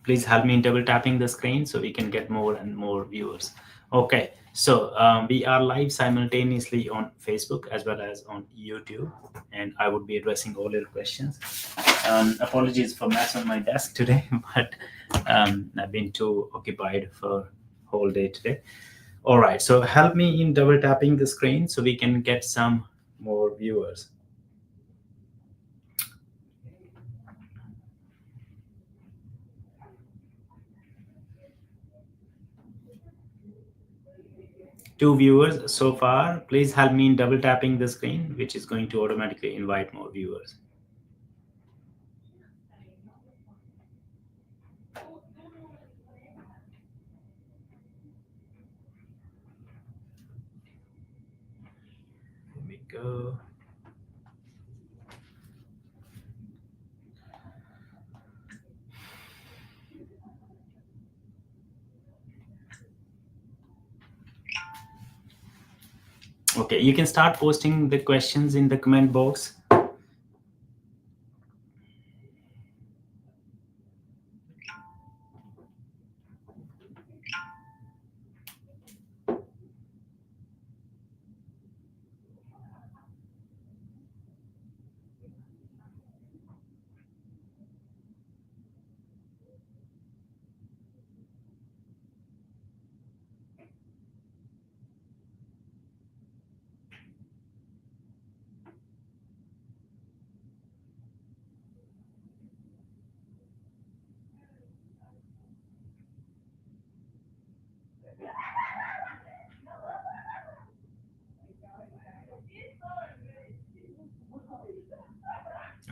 please help me in double tapping the screen so we can get more and more viewers. Okay, so we are live simultaneously on Facebook as well as on YouTube, and I would be addressing all your questions. Apologies for mess on my desk today, but I've been too occupied for whole day today. All right, so help me in double tapping the screen so we can get some more viewers. Two viewers so far. Please help me in double tapping the screen, which is going to automatically invite more viewers. Here we go. Okay, you can start posting the questions in the comment box.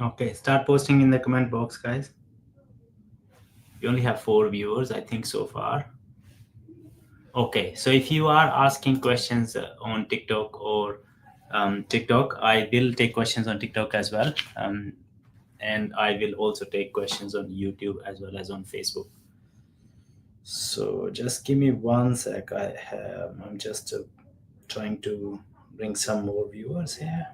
Okay, start posting in the comment box, guys. We only have 4 viewers, I think, so far. Okay, so if you are asking questions on TikTok or TikTok, I will take questions on TikTok as well. And I will also take questions on YouTube as well as on Facebook. So just give me one sec. I'm just trying to bring some more viewers here.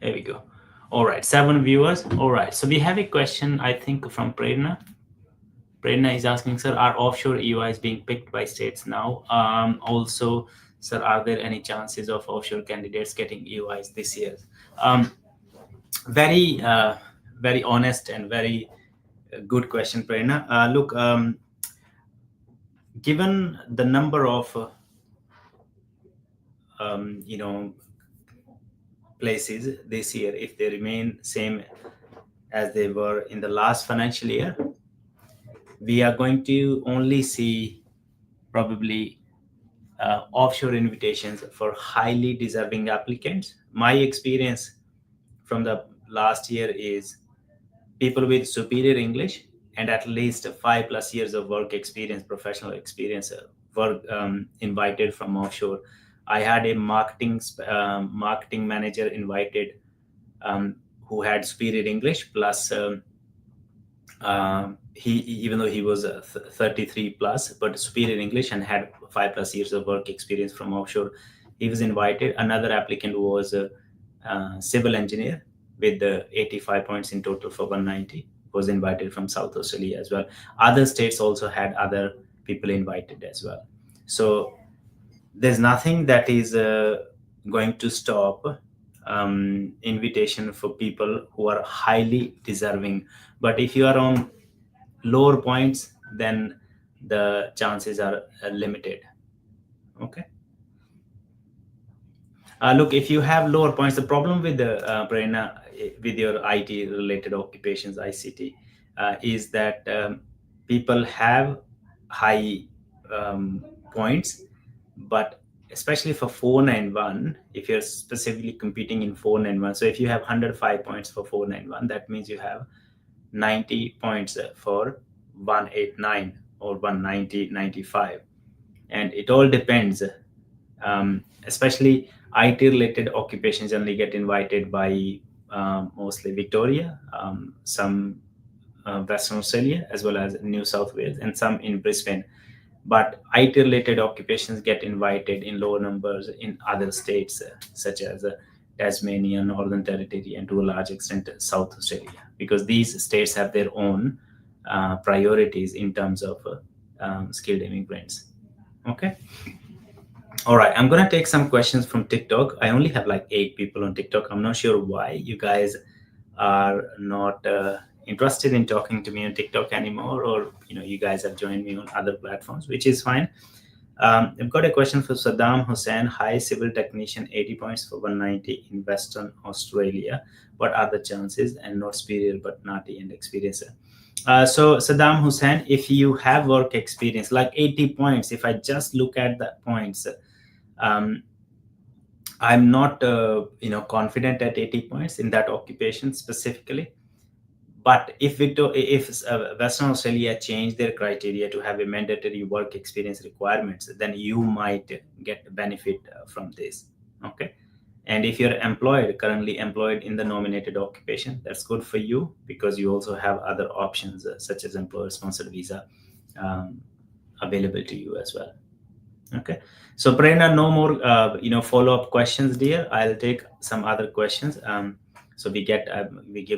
There we go. All right, 7 viewers. All right, so we have a question, I think, from Prerna. Prerna is asking, sir, are offshore EYs being picked by states now? Also, sir, are there any chances of offshore candidates getting EYs this year? Um, very, very honest and very good question, Prerna. Look, given the number of, you know, places this year, if they remain same as they were in the last financial year, we are going to only see probably offshore invitations for highly deserving applicants. My experience from the last year is people with superior English and at least 5+ years of work experience, professional experience, were invited from offshore. I had a marketing manager invited, who had superior English plus he, even though he was 33 plus, but superior English and had 5+ years of work experience from offshore, he was invited. Another applicant was a civil engineer with 85 points in total for 190, was invited from South Australia as well. Other states also had other people invited as well. So there's nothing that is going to stop invitation for people who are highly deserving. But if you are on lower points, then the chances are limited. Okay. Look, if you have lower points, the problem with the Prerna, with your IT related occupations, ICT, is that people have high points, but especially for 491, if you're specifically competing in 491, so if you have 105 points for 491, that means you have 90 points for 189 or 190, 95. And it all depends. Especially IT related occupations only get invited by mostly Victoria, some Western Australia, as well as New South Wales, and some in Brisbane. But IT related occupations get invited in lower numbers in other states, such as Tasmania, Northern Territory, and to a large extent South Australia, because these states have their own priorities in terms of skilled immigrants. Okay. All right, I'm gonna take some questions from TikTok. I only have like 8 people on TikTok. I'm not sure why you guys are not interested in talking to me on TikTok anymore, or you guys have joined me on other platforms, which is fine. I've got a question for Saddam Hussein. Hi, civil technician, 80 points for 190 in Western Australia. What are the chances? And not superior, but naughty and experienced. So Saddam Hussein, if you have work experience, like 80 points, if I just look at the points, um, I'm not confident at 80 points in that occupation specifically. But if Western Australia change their criteria to have a mandatory work experience requirements, then you might get benefit from this. Okay. And if you're currently employed in the nominated occupation, that's good for you, because you also have other options such as employer sponsored visa um, available to you as well. Okay. So Prerna, no more follow-up questions, dear. I'll take some other questions. So we give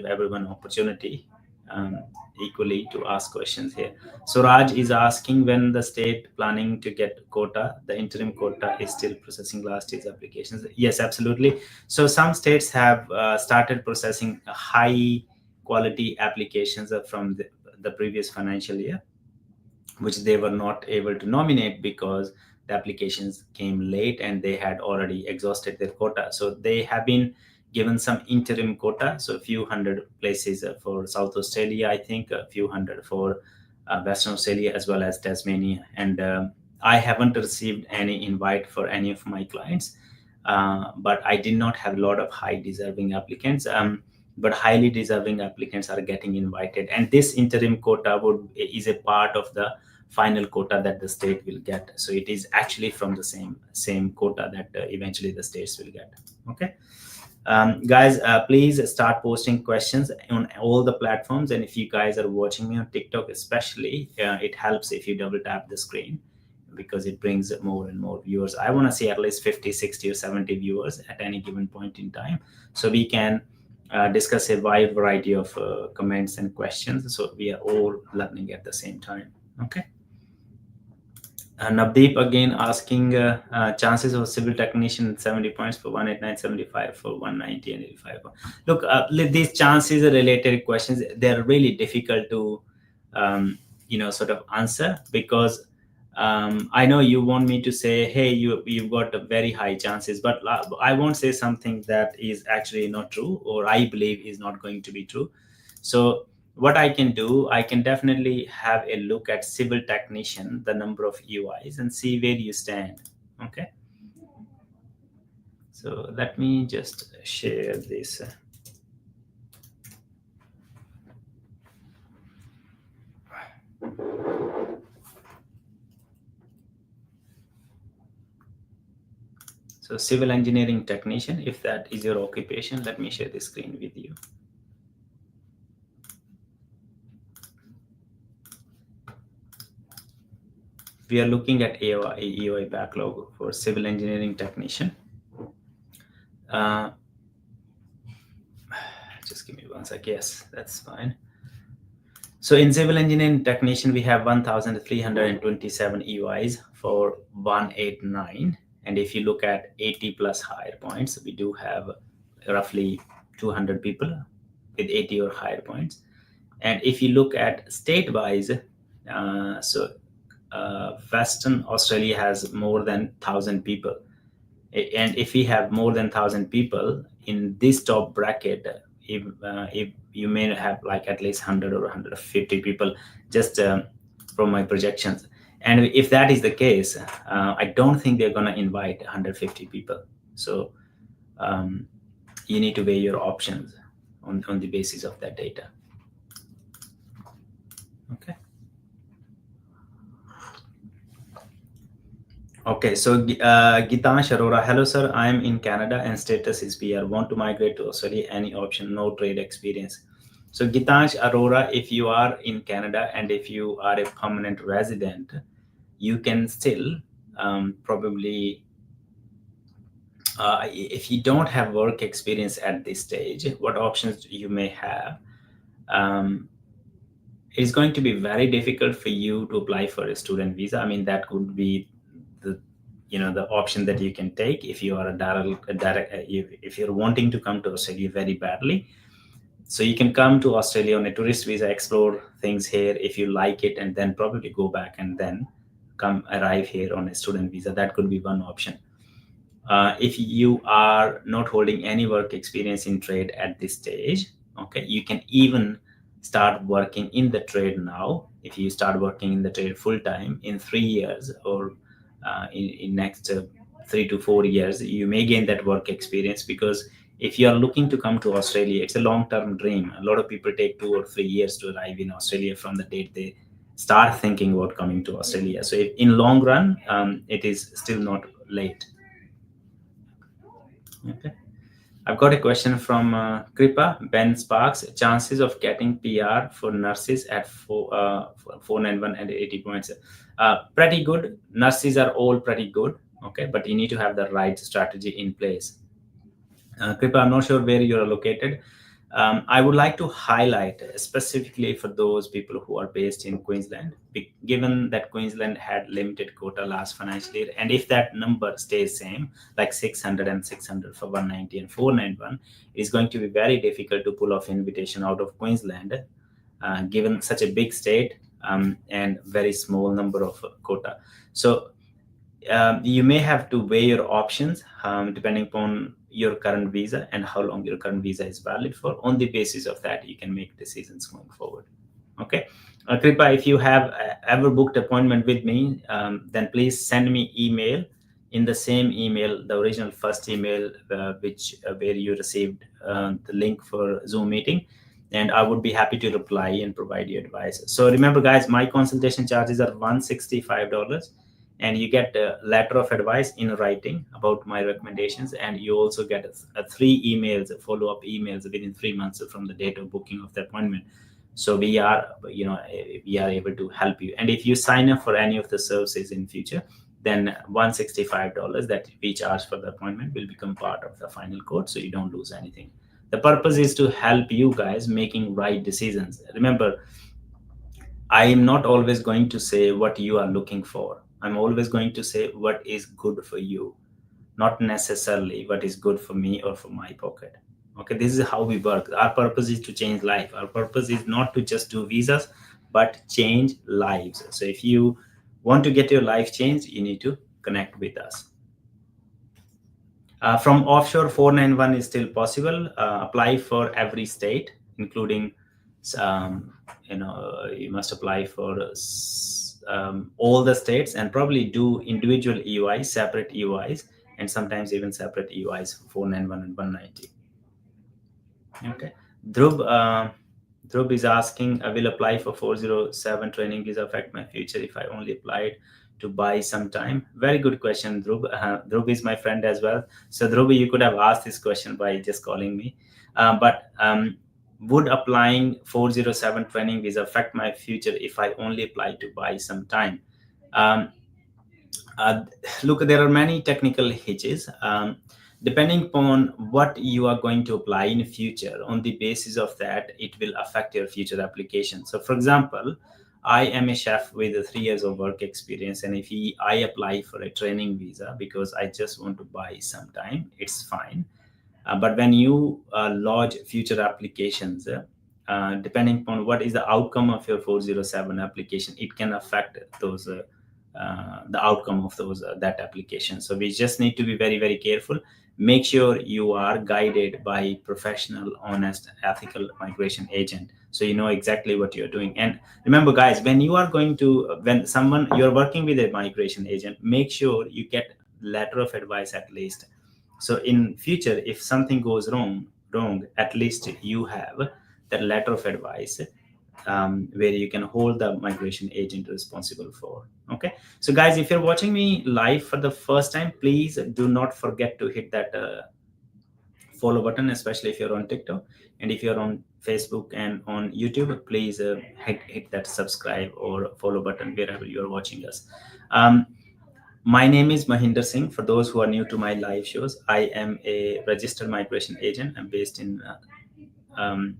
everyone opportunity um, equally to ask questions here. So Raj is asking, when the state planning to get quota, the interim quota is still processing last year's applications. Yes, absolutely. So some states have started processing high quality applications from the previous financial year, which they were not able to nominate because the applications came late and they had already exhausted their quota. So they have been given some interim quota. So a few hundred places for South Australia, I think a few hundred for Western Australia, as well as Tasmania. And I haven't received any invite for any of my clients, but I did not have a lot of high deserving applicants. But highly deserving applicants are getting invited, and this interim quota is a part of the final quota that the state will get. So it is actually from the same quota that eventually the states will get. Okay. Guys, please start posting questions on all the platforms, and if you guys are watching me on TikTok especially, it helps if you double tap the screen, because it brings more and more viewers. I want to see at least 50, 60, or 70 viewers at any given point in time, so we can discuss a wide variety of comments and questions, so we are all learning at the same time. Okay. Navdeep again asking chances of civil technician 70 points for 189, 75 for 190 and 85. Look, these chances are related questions. They're really difficult to sort of answer, because I know you want me to say, hey, you've got very high chances, but I won't say something that is actually not true, or I believe is not going to be true. So what I can do, I can definitely have a look at civil technician, the number of EYs, and see where you stand. Okay. So let me just share this. So civil engineering technician, if that is your occupation, let me share the screen with you. We are looking at EOI backlog for civil engineering technician. Just give me one sec. Yes, that's fine. So in civil engineering technician, we have 1,327 EOIs for 189. And if you look at 80 plus higher points, we do have roughly 200 people with 80 or higher points. And if you look at state-wise, Western Australia has more than 1,000 people. And if we have more than 1,000 people in this top bracket, if you may have like at least 100 or 150 people, just from my projections. And if that is the case, I don't think they're going to invite 150 people. So you need to weigh your options on the basis of that data. Okay. Okay, so Gitansh Arora, hello sir, I am in Canada and status is PR. Want to migrate to Australia? Any option? No trade experience. So Gitansh Arora, if you are in Canada and if you are a permanent resident, you can still probably, if you don't have work experience at this stage, what options you may have? Um, it's going to be very difficult for you to apply for a student visa. I mean, that could be the the option that you can take if you are if you're wanting to come to Australia very badly. So you can come to Australia on a tourist visa, explore things here if you like it, and then probably go back and then come arrive here on a student visa. That could be one option. If you are not holding any work experience in trade at this stage, okay, you can even start working in the trade now. If you start working in the trade full time in 3 years, or in next 3 to 4 years, you may gain that work experience. Because if you are looking to come to Australia, it's a long term dream. A lot of people take 2 or 3 years to arrive in Australia from the date they start thinking about coming to Australia. So if, in long run, it is still not late. Okay. I've got a question from Kripa Ben Sparks. Chances of getting PR for nurses at 491 and 80 points. Pretty good. Nurses are all pretty good. Okay, but you need to have the right strategy in place. Kripa, I'm not sure where you're located. I would like to highlight specifically for those people who are based in Queensland, given that Queensland had limited quota last financial year, and if that number stays same, like 600 and 600 for 190 and 491, it is going to be very difficult to pull off invitation out of Queensland, given such a big state and very small number of quota. So you may have to weigh your options depending upon your current visa and how long your current visa is valid for. On the basis of that, you can make decisions going forward. Okay. Kripa, if you have ever booked appointment with me, then please send me email in the same email, the original first email, which where you received the link for Zoom meeting, and I would be happy to reply and provide you advice. So remember, guys, my consultation charges are $165, and you get a letter of advice in writing about my recommendations, and you also get a 3 emails, follow-up emails within 3 months from the date of booking of the appointment. So we are able to help you. And if you sign up for any of the services in future, then $165 that we charge for the appointment will become part of the final quote, so you don't lose anything. The purpose is to help you guys making right decisions. Remember, I am not always going to say what you are looking for. I'm always going to say what is good for you, not necessarily what is good for me or for my pocket. Okay, this is how we work. Our purpose is to change life. Our purpose is not to just do visas, but change lives. So if you want to get your life changed, you need to connect with us. From offshore, 491 is still possible. Apply for every state, including, you must apply for all the states, and probably do individual EUIs, separate EUIs, and sometimes even separate EUIs for 491 and 190. Okay. Dhruv is asking, I will apply for 407 training visa affect my future if I only applied to buy some time? Very good question, Dhruv. Dhruv is my friend as well. So Dhruv, you could have asked this question by just calling me. But would applying 407 training visa affect my future if I only apply to buy some time? Look, there are many technical hitches. Depending upon what you are going to apply in the future, on the basis of that, it will affect your future application. So for example, I am a chef with 3 years of work experience, and if I apply for a training visa because I just want to buy some time, it's fine. But when you lodge future applications, depending upon what is the outcome of your 407 application, it can affect those the outcome of those that application. So we just need to be very, very careful. Make sure you are guided by professional, honest, ethical migration agent, so you know exactly what you're doing. And remember, guys, when you're working with a migration agent, make sure you get letter of advice at least. So in future, if something goes wrong, at least you have that letter of advice where you can hold the migration agent responsible for. Okay, so guys, if you're watching me live for the first time, please do not forget to hit that follow button, especially if you're on TikTok. And if you're on Facebook and on YouTube, please hit that subscribe or follow button wherever you're watching us. um, my name is Mahinder Singh. For those who are new to my live shows, I am a registered migration agent. I'm based in um,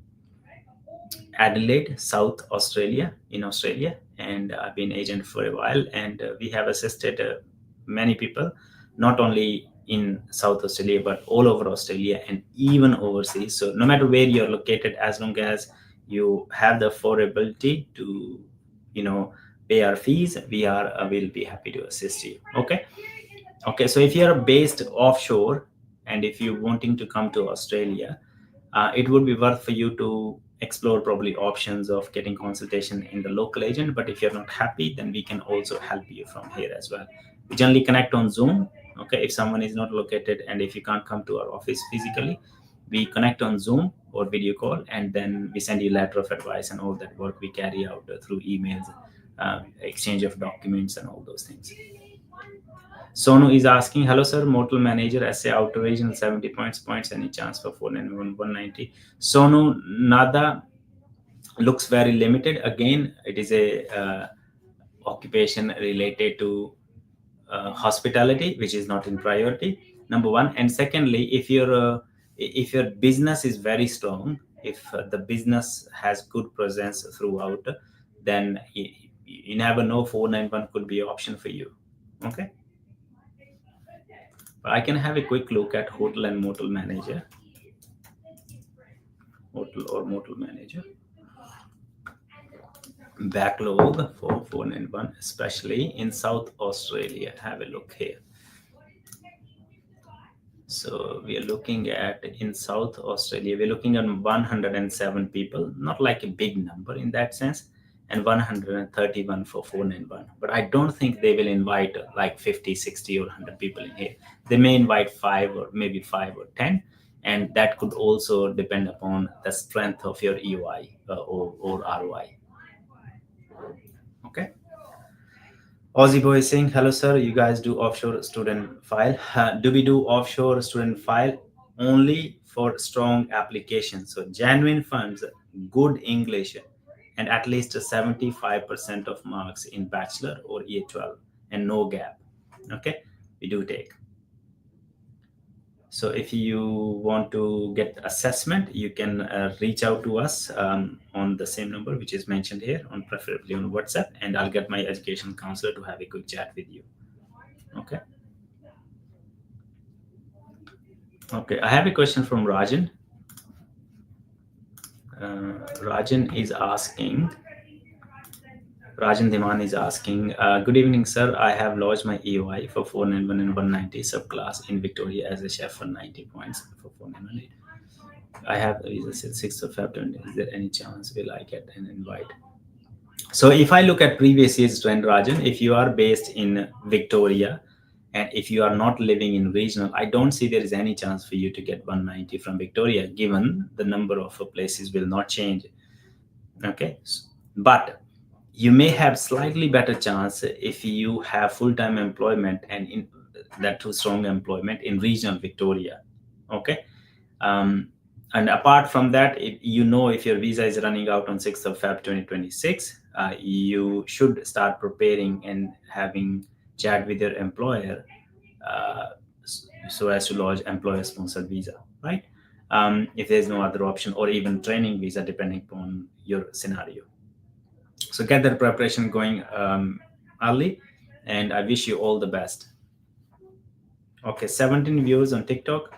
Adelaide, South Australia, in Australia, and I've been agent for a while. And we have assisted many people, not only in South Australia but all over Australia and even overseas. So no matter where you're located, as long as you have the affordability to, pay our fees, we are will be happy to assist you. Okay. Okay. So if you're based offshore and if you're wanting to come to Australia, it would be worth for you to explore probably options of getting consultation in the local agent. But if you're not happy, then we can also help you from here as well. We generally connect on Zoom. Okay, if someone is not located and if you can't come to our office physically, we connect on Zoom or video call, and then we send you letter of advice and all that work we carry out through emails, exchange of documents and all those things. Sonu is asking, hello sir, mortal manager, essay outer regional 70 points, any chance for 491 190? Sonu, nada, looks very limited. Again, it is a occupation related to hospitality, which is not in priority, number one. And secondly, if your business is very strong, if the business has good presence throughout, then you never know, 491 could be an option for you. Okay. I can have a quick look at hotel and motel manager. Hotel or motel manager. Backlog for 491, especially in South Australia. Have a look here. So we are looking at, in South Australia, we're looking at 107 people, not like a big number in that sense, and 131 for 491. But I don't think they will invite like 50, 60 or 100 people in here. They may invite 5 or maybe 5 or 10. And that could also depend upon the strength of your EOI or ROI. Okay. Aussie boy is saying, hello sir, you guys do offshore student file. Do we do offshore student file only for strong applications? So genuine funds, good English, and at least 75% of marks in bachelor or year 12 and no gap. Okay, we do take. So if you want to get assessment, you can reach out to us on the same number which is mentioned here, on preferably on WhatsApp, and I'll get my education counselor to have a quick chat with you. Okay. Okay, I have a question from Rajan. Rajan is asking, Rajan Dhiman is asking, good evening, sir. I have lodged my EOI for 491 and 190 subclass in Victoria as a chef for 90 points for 491. I have a visa till 6th of February. Is there any chance will I get an invite? So if I look at previous year's trend, Rajan, if you are based in Victoria and if you are not living in regional, I don't see there is any chance for you to get 190 from Victoria, given the number of places will not change. Okay, but you may have slightly better chance if you have full-time employment and in that too strong employment in regional Victoria. Okay. And apart from that, if your visa is running out on 6th of Feb 2026, you should start preparing and having chat with your employer so as to lodge employer sponsored visa, right? If there's no other option, or even training visa depending upon your scenario. So get that preparation going early, and I wish you all the best. Okay, 17 views on TikTok.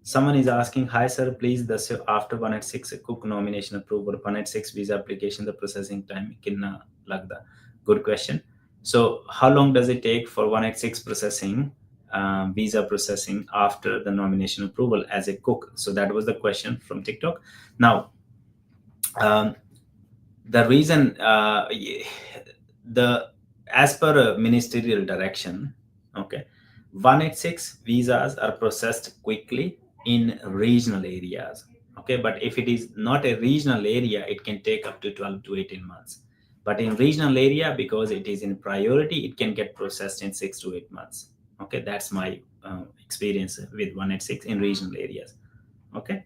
Someone is asking, hi sir, please ਦੱਸਿਓ after 186 cook nomination approval 186 visa application the processing time कितना लगदा? Good question. So how long does it take for 186 processing, visa processing after the nomination approval as a cook? So that was the question from TikTok. Now, the reason as per a ministerial direction, okay, 186 visas are processed quickly in regional areas. Okay, but if it is not a regional area, it can take up to 12 to 18 months. But in regional area, because it is in priority, it can get processed in 6 to 8 months. Okay, that's my experience with 186 in regional areas. Okay.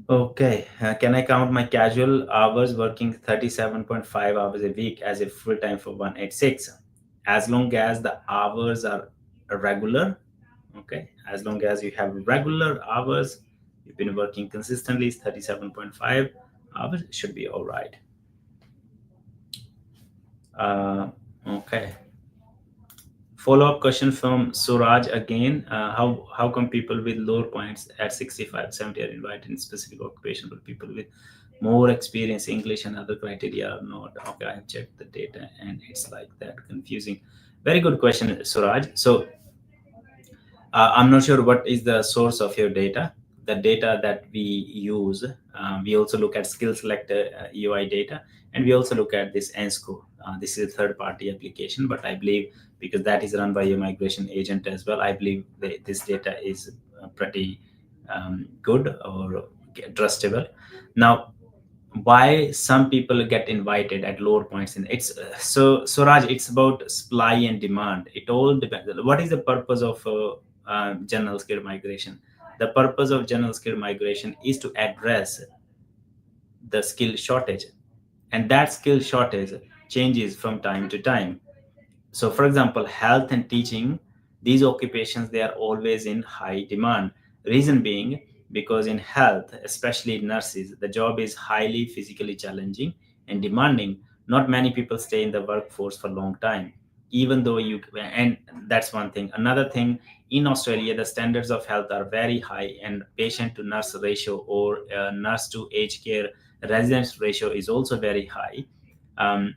Okay, can I count my casual hours working 37.5 hours a week as a full time for 186? As long as the hours are regular, okay, as long as you have regular hours, you've been working consistently, 37.5 hours, it should be all right. Okay. Follow-up question from Suraj again. How come people with lower points at 65, 70 are invited in specific occupation, but people with more experience, English and other criteria are not? Okay, I have checked the data and it's like that. Confusing. Very good question, Suraj. So I'm not sure what is the source of your data. The data that we use, we also look at skill selector UI data, and we also look at this NSCO. This is a third-party application, but I believe because that is run by a migration agent as well, I believe this data is pretty good or trustable. Now, why some people get invited at lower points in it's so Raj, it's about supply and demand. It all depends. What is the purpose of general skill migration? The purpose of general skill migration is to address the skill shortage, and that skill shortage changes from time to time. So for example, health and teaching, these occupations, they are always in high demand. Reason being, because in health, especially nurses, the job is highly physically challenging and demanding. Not many people stay in the workforce for a long time, even though you, and that's one thing. Another thing, in Australia, the standards of health are very high, and patient to nurse ratio or nurse to aged care residence ratio is also very high. um,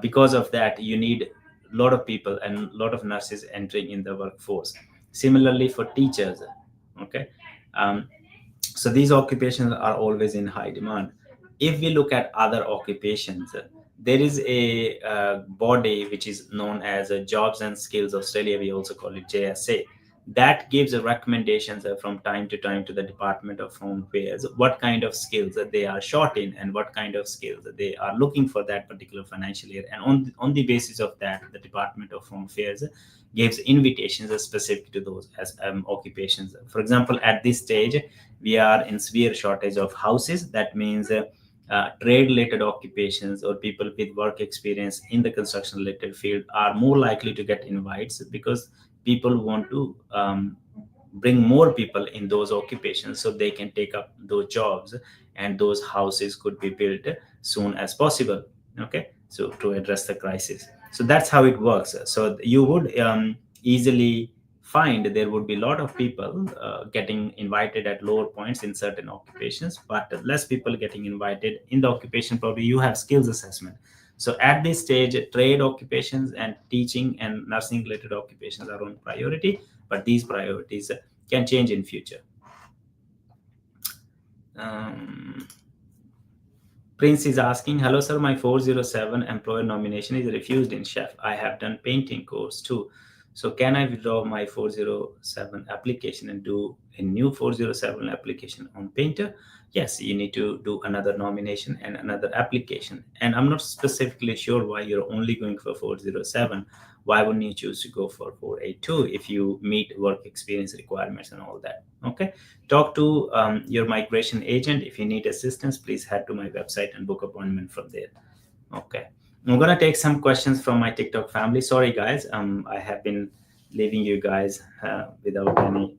because of that, you need a lot of people and a lot of nurses entering in the workforce. Similarly for teachers. Okay. um, so these occupations are always in high demand. If we look at other occupations, there is a body which is known as Jobs and Skills Australia, we also call it JSA, that gives recommendations from time to time to the Department of Home Affairs what kind of skills that they are short in and what kind of skills that they are looking for that particular financial year. And on the basis of that, the Department of Home Affairs gives invitations specific to those as occupations. For example, at this stage, we are in severe shortage of houses. That means trade related occupations or people with work experience in the construction related field are more likely to get invites, because people want to bring more people in those occupations so they can take up those jobs, and those houses could be built soon as possible. Okay, so to address the crisis. So that's how it works. So you would easily find there would be a lot of people getting invited at lower points in certain occupations, but less people getting invited in the occupation. Probably you have skills assessment. So at this stage, trade occupations and teaching and nursing related occupations are on priority, but these priorities can change in future. um, Prince is asking, hello sir, my 407 employer nomination is refused in chef. I have done painting course too. So can I withdraw my 407 application and do a new 407 application on painter? Yes, you need to do another nomination and another application. And I'm not specifically sure why you're only going for 407. Why wouldn't you choose to go for 482 if you meet work experience requirements and all that? Okay. Talk to your migration agent. If you need assistance, please head to my website and book appointment from there. Okay. I'm gonna take some questions from my TikTok family. Sorry, guys. I have been leaving you guys without any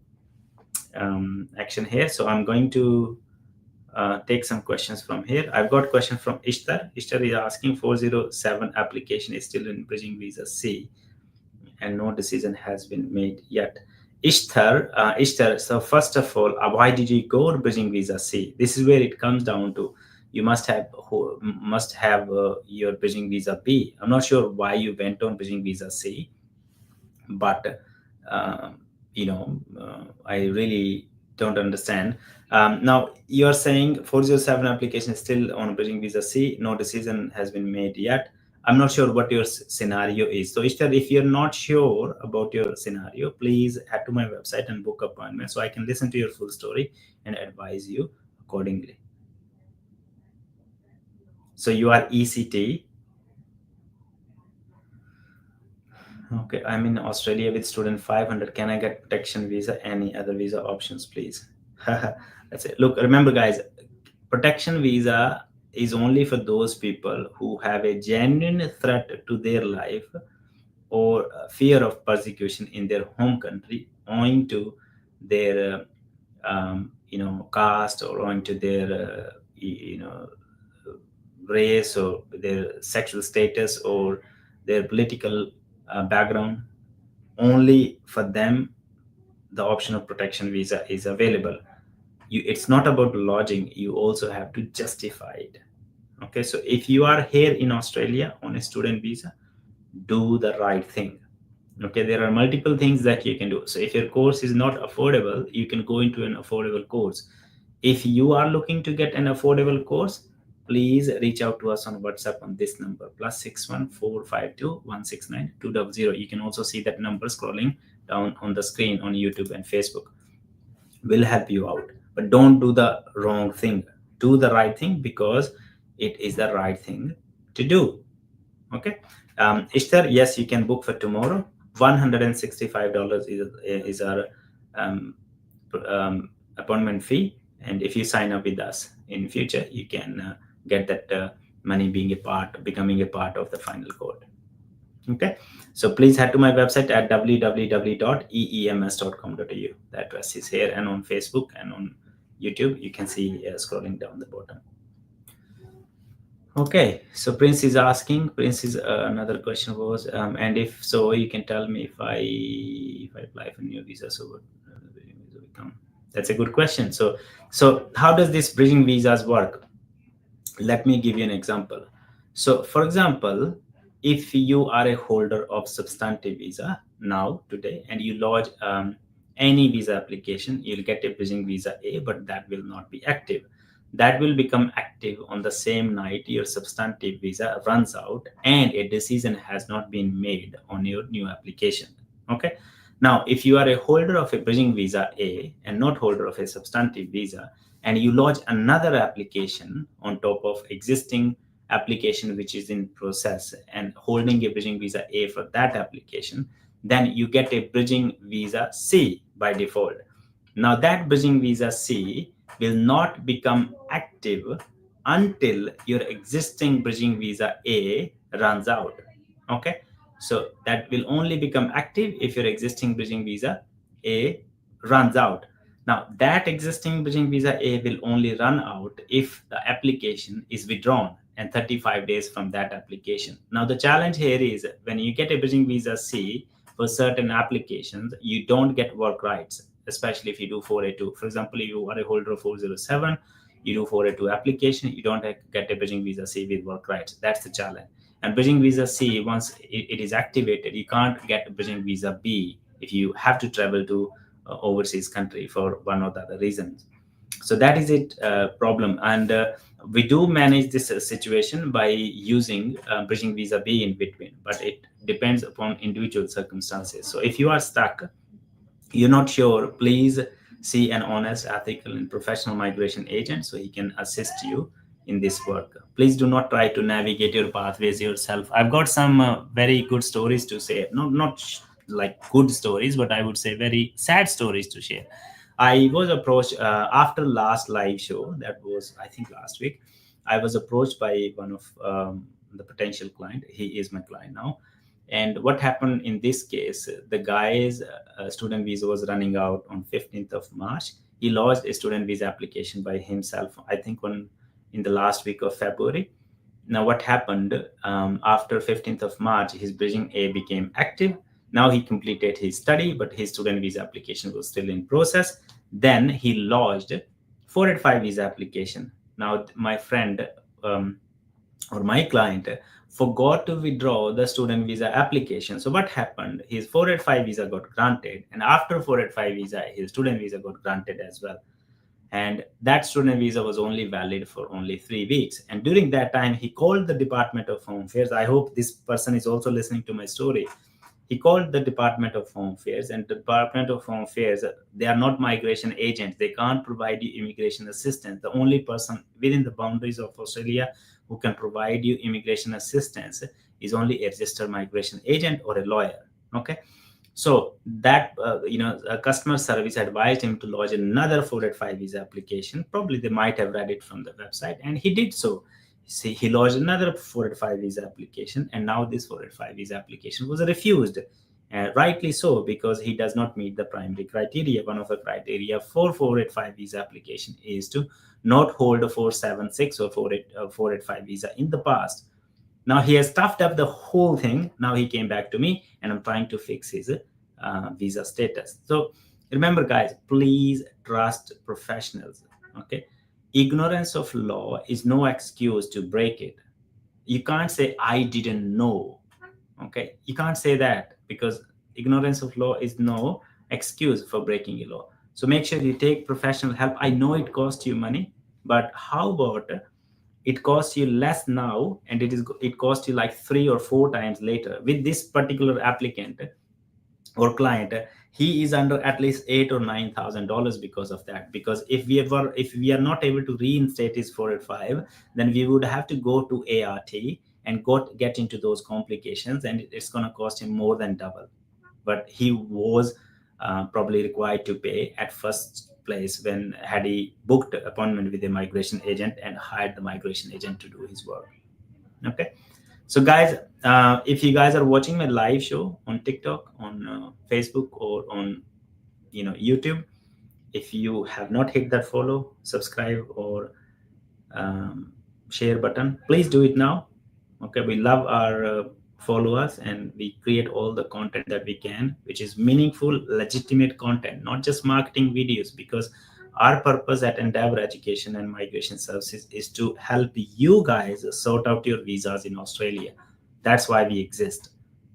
action here. So I'm going to take some questions from here. I've got a question from Ishtar. Ishtar is asking, 407 application is still in bridging visa C, and no decision has been made yet. Ishtar. So first of all, why did you go to bridging visa C? This is where it comes down to. You must have your bridging visa B. I'm not sure why you went on bridging visa C, but uh, I really don't understand. Now you're saying 407 application is still on bridging visa C. No decision has been made yet. I'm not sure what your scenario is. So Ishtar, if you're not sure about your scenario, please head to my website and book appointment so I can listen to your full story and advise you accordingly. So you are ECT. Okay, I'm in Australia with student 500. Can I get protection visa? Any other visa options, please? That's it. Look, remember, guys, protection visa is only for those people who have a genuine threat to their life or fear of persecution in their home country owing to their caste, or owing to their race, or their sexual status, or their political background. Only for them the option of protection visa is available. It's not about lodging, you also have to justify it. Okay, so if you are here in Australia on a student visa, do the right thing. Okay, there are multiple things that you can do. So if your course is not affordable, you can go into an affordable course. If you are looking to get an affordable course, please reach out to us on WhatsApp on this number, +61 452 169 200. You can also see that number scrolling down on the screen on YouTube and Facebook. Will help you out, but don't do the wrong thing. Do the right thing, because it is the right thing to do. Okay. Ishtar, yes, you can book for tomorrow. $165 is our um, appointment fee, and if you sign up with us in future, you can get that money becoming a part of the final code. Okay, so please head to my website at www.eems.com.au. The address is here, and on Facebook and on YouTube you can see scrolling down the bottom. Okay, so Prince is asking. Prince is another question was, and if so, you can tell me if I apply for new visa, so what visa become? That's a good question. So how does this bridging visas work? Let me give you an example. So, for example, if you are a holder of substantive visa now today, and you lodge any visa application, you'll get a bridging visa A, but that will not be active. That will become active on the same night your substantive visa runs out and a decision has not been made on your new application. Okay. Now, if you are a holder of a bridging visa A and not holder of a substantive visa, and you lodge another application on top of existing application which is in process and holding a bridging visa A for that application, then you get a bridging visa C by default. Now that bridging visa C will not become active until your existing bridging visa A runs out. Okay, so that will only become active if your existing bridging visa A runs out. Now that existing bridging visa A will only run out if the application is withdrawn and 35 days from that application. Now the challenge here is when you get a bridging visa C for certain applications, you don't get work rights, especially if you do 482. For example, if you are a holder of 407, you do 482 application, you don't get a bridging visa C with work rights. That's the challenge. And bridging visa C, once it is activated, you can't get a bridging visa B if you have to travel to overseas country for one or the other reasons. So that is it problem, and we do manage this situation by using bridging visa B in between, but it depends upon individual circumstances. So if you are stuck, you're not sure, please see an honest, ethical, and professional migration agent so he can assist you in this work. Please do not try to navigate your pathways yourself. I've got some very good stories to say. Not like good stories, but I would say very sad stories to share. I was approached after last live show, that was I think last week. I was approached by one of the potential client. He is my client now. And what happened in this case, the guy's student visa was running out on 15th of March. He lodged a student visa application by himself, I think in the last week of February. Now, what happened after 15th of March, his bridging A became active. Now he completed his study, but his student visa application was still in process. Then he lodged 485 visa application. Now, my friend or my client forgot to withdraw the student visa application. So what happened? His 485 visa got granted, and after 485 visa, his student visa got granted as well. And that student visa was only valid for only 3 weeks. And during that time, he called the Department of Home Affairs. I hope this person is also listening to my story. He called the Department of Home Affairs, and the Department of Home Affairs, they are not migration agents. They can't provide you immigration assistance. The only person within the boundaries of Australia who can provide you immigration assistance is only a registered migration agent or a lawyer. Okay. So that a customer service advised him to lodge another 485 visa application. Probably they might have read it from the website, and he did so. See, he lodged another 485 visa application, and now this 485 visa application was refused. Rightly so, because he does not meet the primary criteria. One of the criteria for 485 visa application is to not hold a 476 or 485 visa in the past. Now he has stuffed up the whole thing. Now he came back to me, and I'm trying to fix his visa status. So remember, guys, please trust professionals. Okay, ignorance of law is no excuse to break it. You can't say I didn't know. Okay, you can't say that, because ignorance of law is no excuse for breaking a law. So make sure you take professional help. I know it costs you money, but how about it costs you less now, and it costs you like 3 or 4 times later. With this particular applicant or client, he is under at least $8,000 or $9,000 because of that. Because if we are not able to reinstate his 485, then we would have to go to ART and get into those complications, and it's going to cost him more than double. But he was probably required to pay at first place when had he booked appointment with a migration agent and hired the migration agent to do his work. Okay. So guys, if you guys are watching my live show on TikTok, on Facebook, or on YouTube, if you have not hit that follow, subscribe, or share button, please do it now. Okay, we love our followers, and we create all the content that we can, which is meaningful, legitimate content, not just marketing videos. Because our purpose at Endeavor Education and Migration Services is to help you guys sort out your visas in Australia. That's why we exist.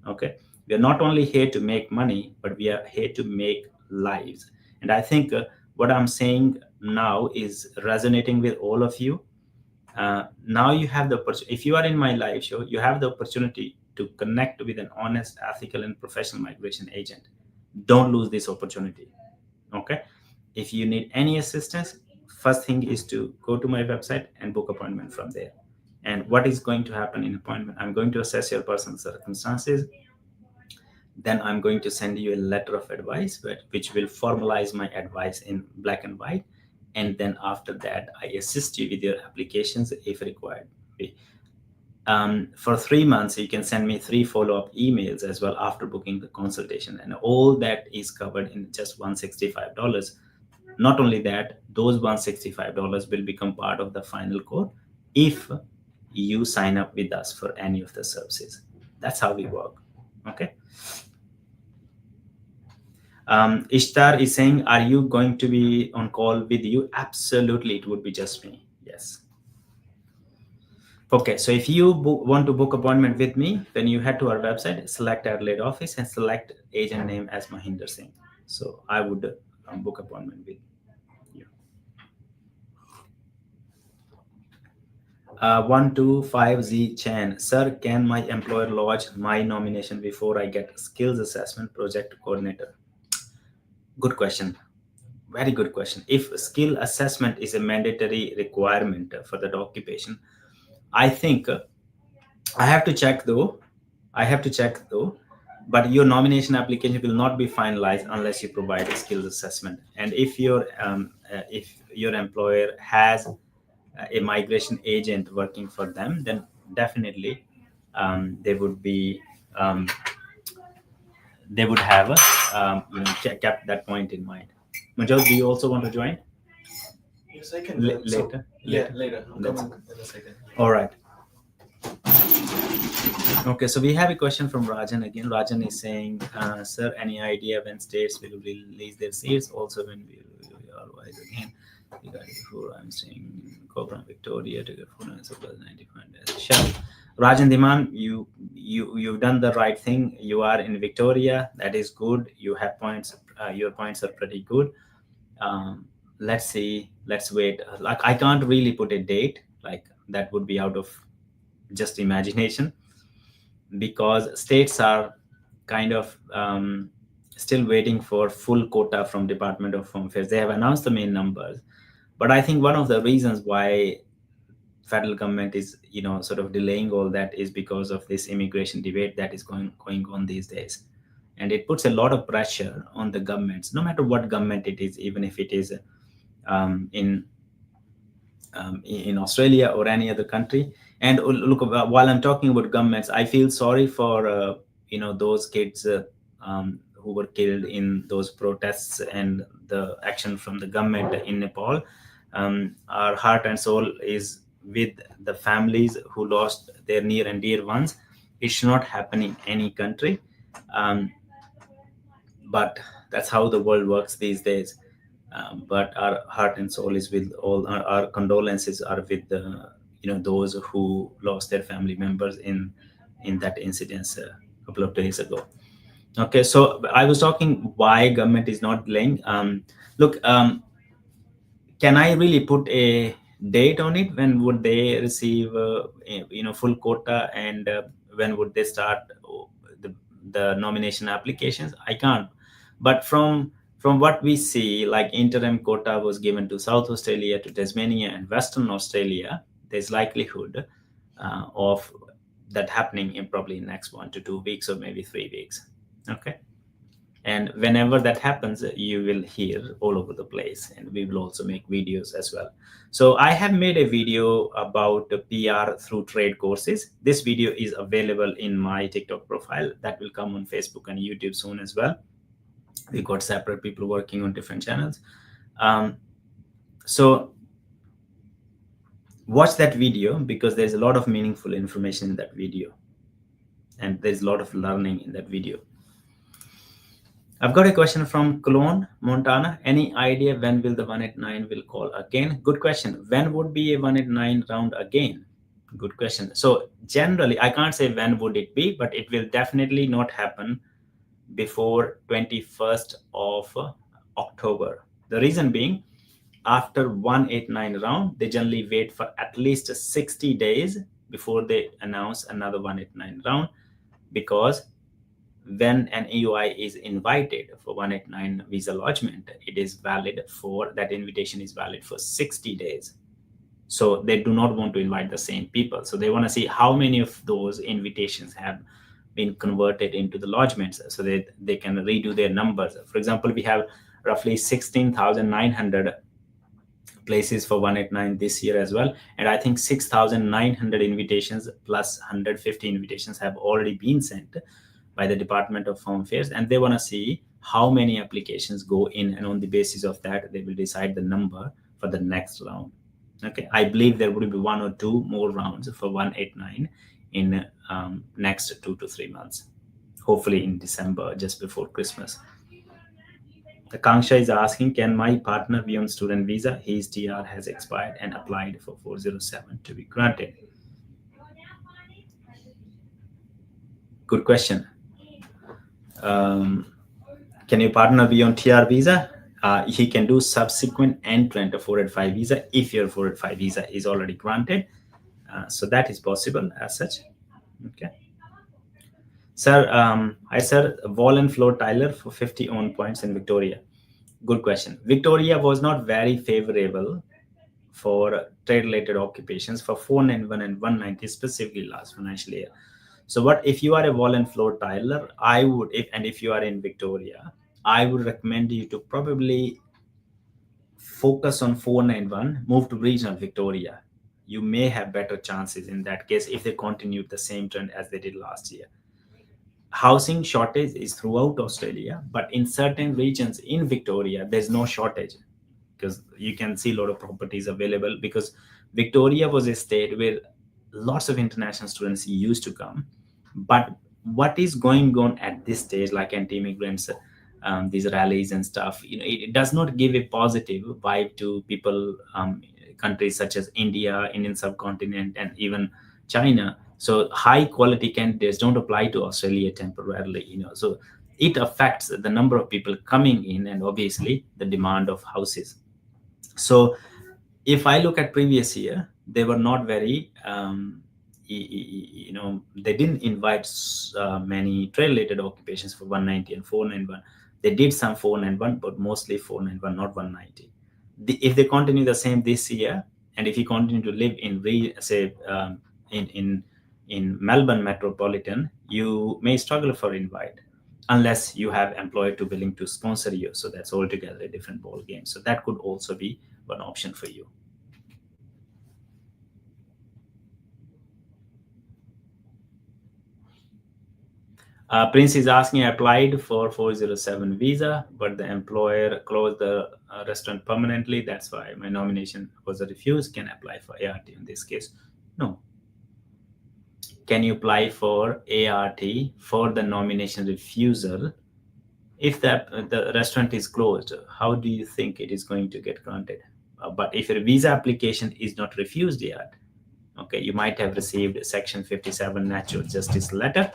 Okay, we are not only here to make money, but we are here to make lives. And I think what I'm saying now is resonating with all of you. Now you have the opportunity. If you are in my live show, you have the opportunity to connect with an honest, ethical, and professional migration agent. Don't lose this opportunity. Okay, if you need any assistance, first thing is to go to my website and book appointment from there. And what is going to happen in appointment? I'm going to assess your personal circumstances. Then I'm going to send you a letter of advice, which will formalize my advice in black and white. And then after that, I assist you with your applications if required. For 3 months, you can send me 3 follow-up emails as well after booking the consultation. And all that is covered in just $165. Not only that, those $165 will become part of the final quote if you sign up with us for any of the services. That's how we work. Okay. Ishtar is saying, are you going to be on call with you? Absolutely, it would be just me. Yes. Okay, so if you want to book appointment with me, then you head to our website, select Adelaide office, and select agent name as Mahinder Singh. So I would book appointment with you. 125Z Chan, sir, can my employer lodge my nomination before I get skills assessment project coordinator? Good question. Very good question. If skill assessment is a mandatory requirement for that occupation, I think I have to check though. But your nomination application will not be finalized unless you provide a skills assessment. And if your employer has a migration agent working for them, then definitely they would have kept that point in mind. Manjot, do you also want to join? Yes, I can. Later. Later. I'm coming in a second. All right. Okay, so we have a question from Rajan again. Rajan is saying, sir, any idea when states will release their seats? Also, when we otherwise again, regarding before I'm saying go from Victoria to get 495 days. Sure. Rajan Diman, you've done the right thing. You are in Victoria. That is good. You have points. Your points are pretty good. let's see, let's wait. Like, I can't really put a date, like that would be out of just imagination, because states are kind of still waiting for full quota from Department of Home Affairs. They have announced the main numbers, but I think one of the reasons why federal government is, sort of delaying all that is because of this immigration debate that is going on these days. And it puts a lot of pressure on the governments, no matter what government it is, even if it is in in Australia or any other country. And look, while I'm talking about governments, I feel sorry for those kids who were killed in those protests and the action from the government in Nepal. Our heart and soul is with the families who lost their near and dear ones. It should not happen in any country, um, but that's how the world works these days. But our heart and soul is with all. Our condolences are with the those who lost their family members in that incident a couple of days ago. Okay, so I was talking why government is not delaying. Look, can I really put a date on it? When would they receive full quota, and when would they start the, the nomination applications? I can't. But from what we see, like interim quota was given to South Australia, to Tasmania, and Western Australia. There's likelihood of that happening in probably next 1 to 2 weeks or maybe 3 weeks. Okay, and whenever that happens, you will hear all over the place, and we will also make videos as well. So I have made a video about PR through trade courses. This video is available in my TikTok profile. That will come on Facebook and YouTube soon as well. We got separate people working on different channels. So watch that video, because there's a lot of meaningful information in that video, and there's a lot of learning in that video. I've got a question from Cologne, Montana. Any idea when will the 189 will call again? Good question. When would be a 189 round again? Good question. So generally, I can't say when would it be, but it will definitely not happen before 21st of October. The reason being, after 189 round, they generally wait for at least 60 days before they announce another 189 round, because when an EUI is invited for 189 visa lodgement, it is valid for, that invitation is valid for 60 days. So they do not want to invite the same people. So they want to see how many of those invitations have been converted into the lodgements, so that they can redo their numbers. For example, we have roughly 16,900 places for 189 this year as well. And I think 6,900 invitations plus 150 invitations have already been sent by the Department of Home Affairs, and they want to see how many applications go in, and on the basis of that, they will decide the number for the next round. Okay, I believe there will be 1 or 2 more rounds for 189 in next 2 to 3 months, hopefully in December, just before Christmas. The Kangsha is asking, can my partner be on student visa? His TR has expired and applied for 407 to be granted. Good question. Can your partner be on TR visa? He can do subsequent entrant 485 visa if your 485 visa is already granted. So that is possible as such. Okay. Sir, I said Wall and Floor Tyler for 50 own points in Victoria. Good question. Victoria was not very favorable for trade-related occupations for 491 and 190 specifically last financial year. So what if you are a wall and floor tiler, I would, if you are in Victoria, I would recommend you to probably focus on 491, move to regional Victoria. You may have better chances in that case if they continue the same trend as they did last year. Housing shortage is throughout Australia, but in certain regions in Victoria, there's no shortage, because you can see a lot of properties available, because Victoria was a state where lots of international students used to come. But what is going on at this stage, like anti-immigrants, these rallies and stuff, it does not give a positive vibe to people, countries such as India, Indian subcontinent, and even China. So high quality candidates don't apply to Australia temporarily, so it affects the number of people coming in, and obviously the demand of houses. So if I look at previous year, they were not very, they didn't invite many trade-related occupations for 190 and 491. They did some 491, but mostly 491, not 190. If they continue the same this year, and if you continue to live in, in Melbourne metropolitan, you may struggle for invite unless you have employer to willing to sponsor you. So that's altogether a different ball game. So that could also be one option for you. Prince is asking, I applied for 407 visa, but the employer closed the restaurant permanently. That's why my nomination was refused. Can I apply for ART in this case? No. Can you apply for ART for the nomination refusal? If the restaurant is closed, how do you think it is going to get granted? But if your visa application is not refused yet, okay, you might have received a Section 57 natural justice letter,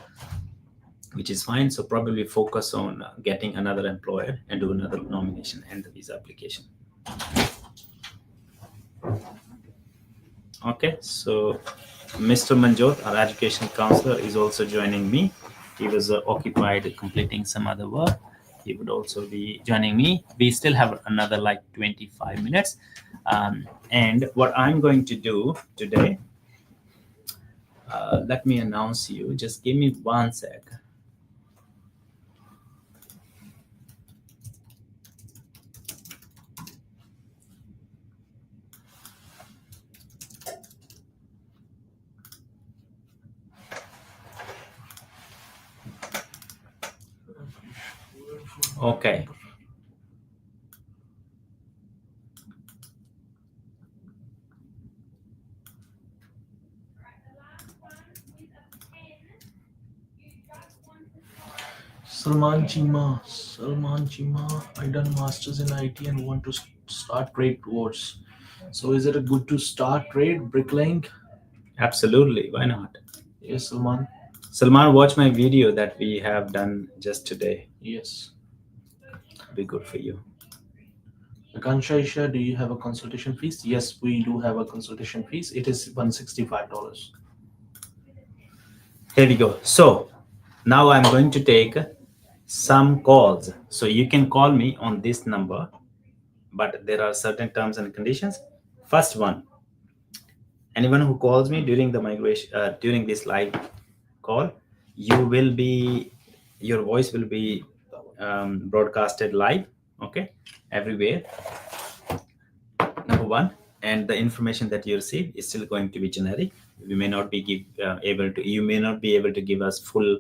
which is fine. So probably focus on getting another employer and do another nomination and the visa application. Okay, so Mr. Manjot, our education counselor, is also joining me. He was occupied completing some other work. He would also be joining me. We still have another like 25 minutes. And what I'm going to do today, let me announce you. Just give me 1 sec. Okay. Salman Chima, I done masters in IT and want to start trade towards. So is it good to start trade bricklaying? Absolutely. Why not? Yes, Salman. Salman, watch my video that we have done just today. Yes. Be good for you. Akansha Isha, do you have a consultation fees? Yes, we do have a consultation fees. It is $165. Here we go. So now I'm going to take some calls. So you can call me on this number, but there are certain terms and conditions. First one, anyone who calls me during the migration, during this live call, your voice will be broadcasted live, okay, everywhere. Number one, and the information that you receive is still going to be generic. You may not be able to give us full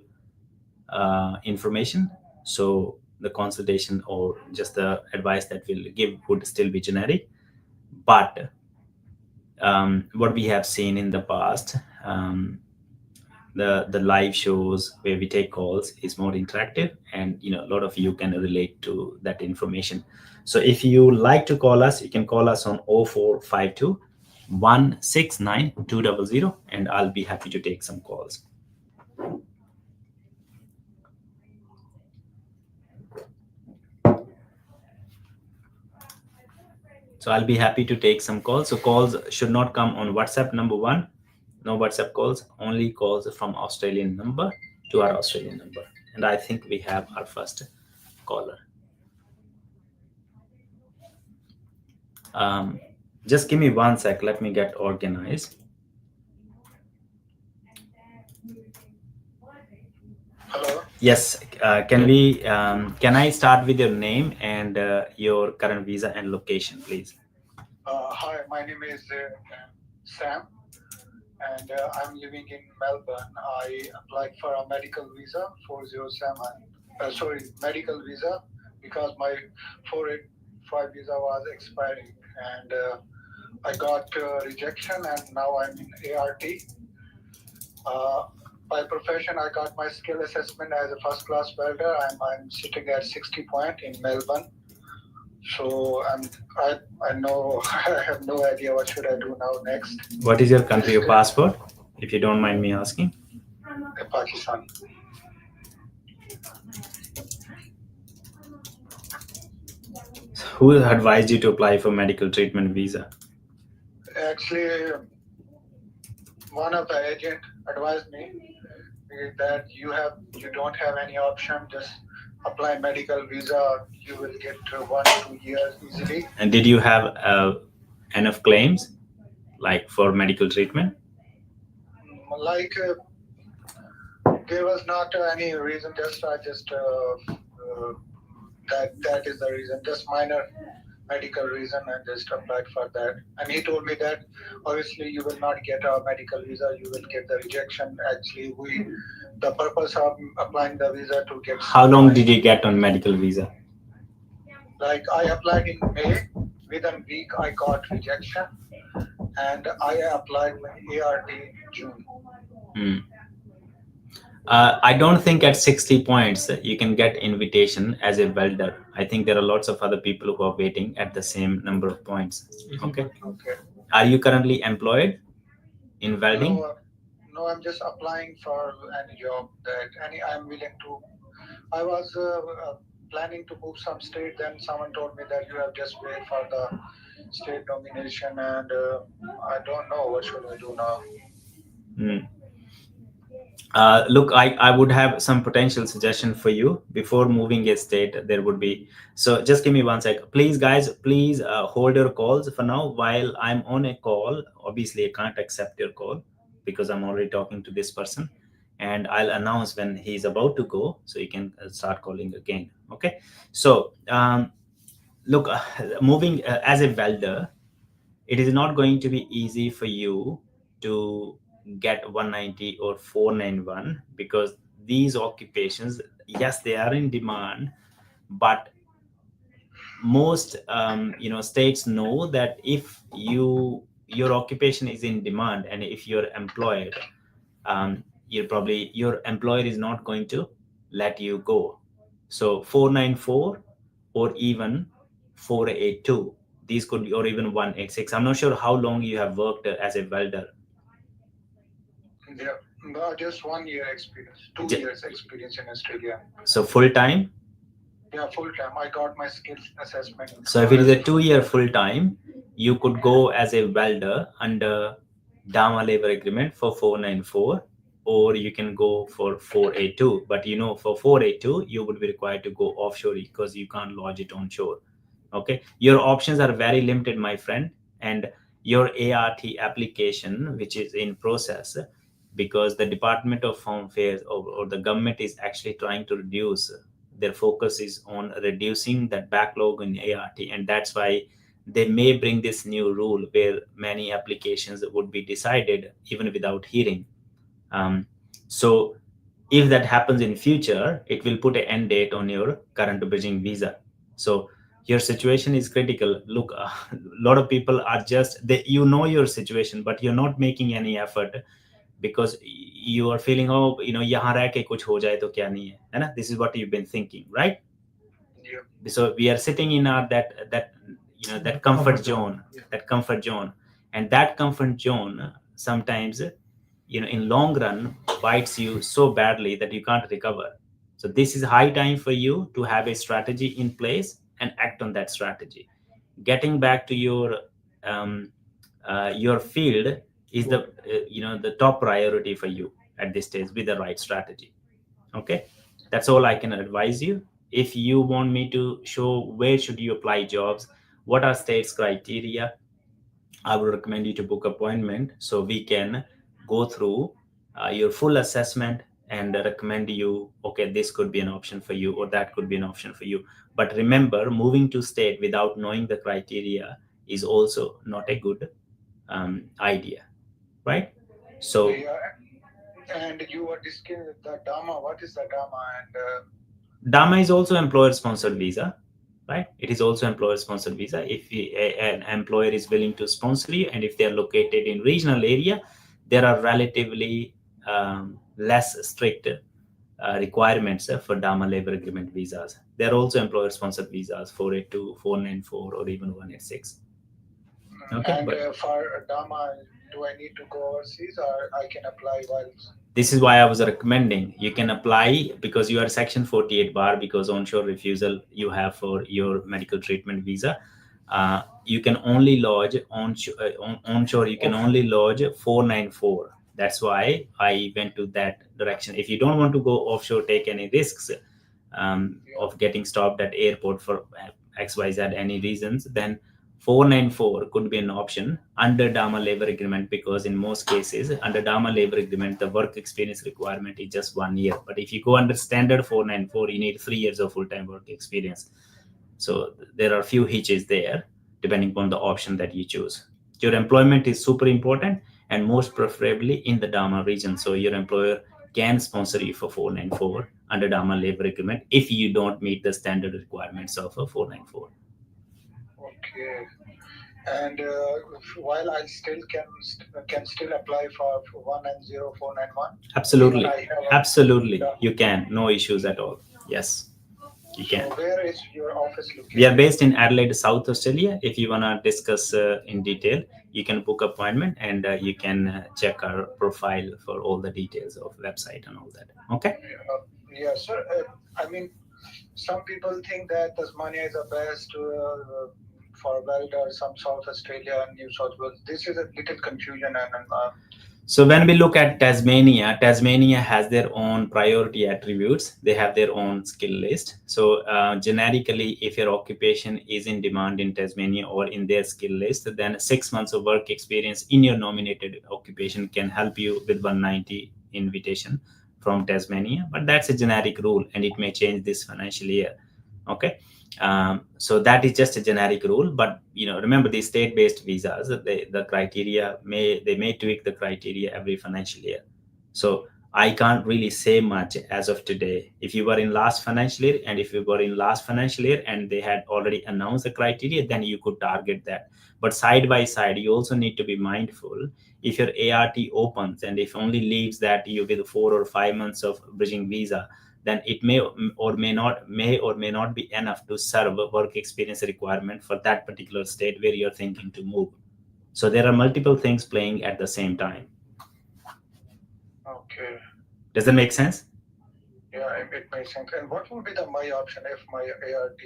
information. So the consultation or just the advice that we'll give would still be generic. But what we have seen in the past, the live shows where we take calls is more interactive, and a lot of you can relate to that information. So if you like to call us, you can call us on 0452 169 200, and I'll be happy to take some calls. So I'll be happy to take some calls. So calls should not come on WhatsApp, number one. No WhatsApp calls, only calls from Australian number to our Australian number. And I think we have our first caller. Just give me 1 sec. Let me get organized. Hello. Yes. Can I start with your name and your current visa and location, please? Hi, my name is Sam, and I'm living in Melbourne. I applied for a medical visa, 407. Medical visa, because my 485 visa was expiring, and I got rejection, and now I'm in ART. By profession, I got my skill assessment as a first-class welder. I'm sitting at 60 point in Melbourne. So I know I have no idea what should I do now next. What is your country, your passport, if you don't mind me asking? Pakistan. Who advised you to apply for medical treatment visa? Actually, one of the agent advised me that you don't have any option. Just apply medical visa. You will get 1 2 years easily. And did you have enough claims, like for medical treatment? Like there was not any reason. That is the reason. Just minor medical reason, and just applied for that. And he told me that obviously you will not get a medical visa. You will get the rejection. Actually, the purpose of applying the visa to get. How long did you get on medical visa? Like I applied in May. Within a week, I got rejection, and I applied my ART in June. I don't think at 60 points you can get invitation as a welder. I think there are lots of other people who are waiting at the same number of points. Okay. Okay. Are you currently employed in welding? No, I'm just applying for any job I'm willing to. I was planning to move some state. Then someone told me that you have just wait for the state nomination, and I don't know what should I do now. Look, I would have some potential suggestion for you before moving a state. There would be, so just give me 1 sec, please, guys. Please hold your calls for now while I'm on a call. Obviously, I can't accept your call because I'm already talking to this person, and I'll announce when he's about to go, so you can start calling again. Okay. So look, moving as a welder, it is not going to be easy for you to get 190 or 491, because these occupations, yes, they are in demand, but most states know that if your occupation is in demand and if you're employed, your employer is not going to let you go. So 494 or even 482, these could be, or even 186. I'm not sure how long you have worked as a welder. Yeah, no, just 1 year experience, 2 years experience in Australia. So full time? Yeah, full time. I got my skills assessment. So if it is a 2 year full time, you could go as a welder under DAMA labor agreement for 494, or you can go for 482. But for 482, you would be required to go offshore because you can't lodge it on shore. Okay, your options are very limited, my friend, and your ART application, which is in process, because the Department of Home Affairs or the government is actually trying to reduce, their focus is on reducing that backlog in ART, and that's why they may bring this new rule where many applications would be decided even without hearing. So if that happens in future, it will put an end date on your current bridging visa. So your situation is critical. Look, a lot of people are just your situation, but you're not making any effort because you are feeling, यहाँ रह के कुछ हो जाए तो क्या नहीं है ना? This is what you've been thinking, right? Yeah. So we are sitting in our that comfort zone, that comfort zone, and that comfort zone sometimes, in long run bites you so badly that you can't recover. So this is high time for you to have a strategy in place and act on that strategy. Getting back to your field is the top priority for you at this stage with the right strategy. Okay, that's all I can advise you. If you want me to show where should you apply jobs, what are states criteria, I would recommend you to book appointment so we can go through your full assessment and recommend you, okay, this could be an option for you or that could be an option for you. But remember, moving to state without knowing the criteria is also not a good idea, right? So Yeah. And you were discussing the DAMA. What is the DAMA? And DAMA is also employer sponsored visa, right? It is also employer sponsored visa. If an employer is willing to sponsor you, and if they are located in regional area, there are relatively less strict requirements for DAMA labor agreement visas. There are also employer sponsored visas, 482, 494, or even 186. Okay, for DAMA, do I need to go overseas, or I can apply while This is why I was recommending you can apply because you are section 48 bar because onshore refusal you have for your medical treatment visa. You can only lodge onshore. You can only lodge 494. That's why I went to that direction. If you don't want to go offshore, take any risks of getting stopped at airport for XYZ any reasons, then 494 could be an option under DAMA labor agreement because in most cases under DAMA labor agreement the work experience requirement is just 1 year. But if you go under standard 494, you need 3 years of full-time work experience. So there are a few hitches there depending upon the option that you choose. Your employment is super important and most preferably in the DAMA region. So your employer can sponsor you for 494 under DAMA labor agreement if you don't meet the standard requirements of a 494. Okay. And while I still can still apply for 190491. Absolutely, Even I have absolutely, Yeah. you can. No issues at all. Yes, you So can. where is your office located? We are based in Adelaide, South Australia. If you wanna discuss in detail, you can book appointment and you can check our profile for all the details of website and all that. Okay. Yeah, sir. I mean, some people think that Tasmania is the best for welder, some South Australia and New South Wales. This is a little confusion and So when we look at Tasmania, Tasmania has their own priority attributes. They have their own skill list. So generically, if your occupation is in demand in Tasmania or in their skill list, then 6 months of work experience in your nominated occupation can help you with 190 invitation from Tasmania. But that's a generic rule, and it may change this financial year. Okay. So that is just a generic rule, but remember these state-based visas, the criteria may tweak the criteria every financial year. So I can't really say much as of today. If you were in last financial year and they had already announced the criteria, then you could target that. But side by side, you also need to be mindful. If your ART opens and if only leaves that you with 4 or 5 months of bridging visa, then it may or may not be enough to serve a work experience requirement for that particular state where you're thinking to move. So there are multiple things playing at the same time. okay. Does that make sense? Yeah, it makes sense. And what would be my option if my ART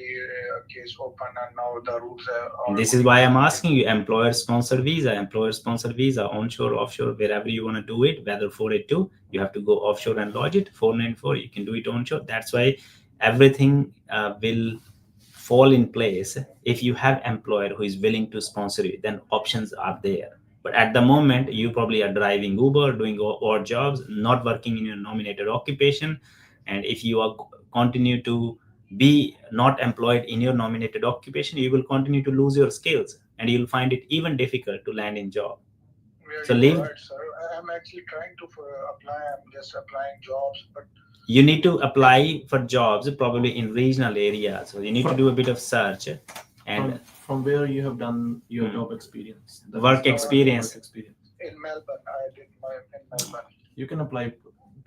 case open and now the rules are? This is why I'm asking you: employer sponsored visa, onshore, offshore, wherever you want to do it. Whether 482, you have to go offshore and lodge it. 494, you can do it onshore. That's why everything will fall in place. If you have employer who is willing to sponsor you, then options are there. But at the moment, you probably are driving Uber, doing odd jobs, not working in your nominated occupation. And if you are continue to be not employed in your nominated occupation, you will continue to lose your skills and you'll find it even difficult to land in job. Yeah, So you're leave. right, sir. I'm actually trying to apply. I'm just applying jobs, but You need to apply for jobs probably in regional areas. So you need to do a bit of search and From where you have done your job experience, that Work is, experience. work experience. in Melbourne, I did my in Melbourne. You can apply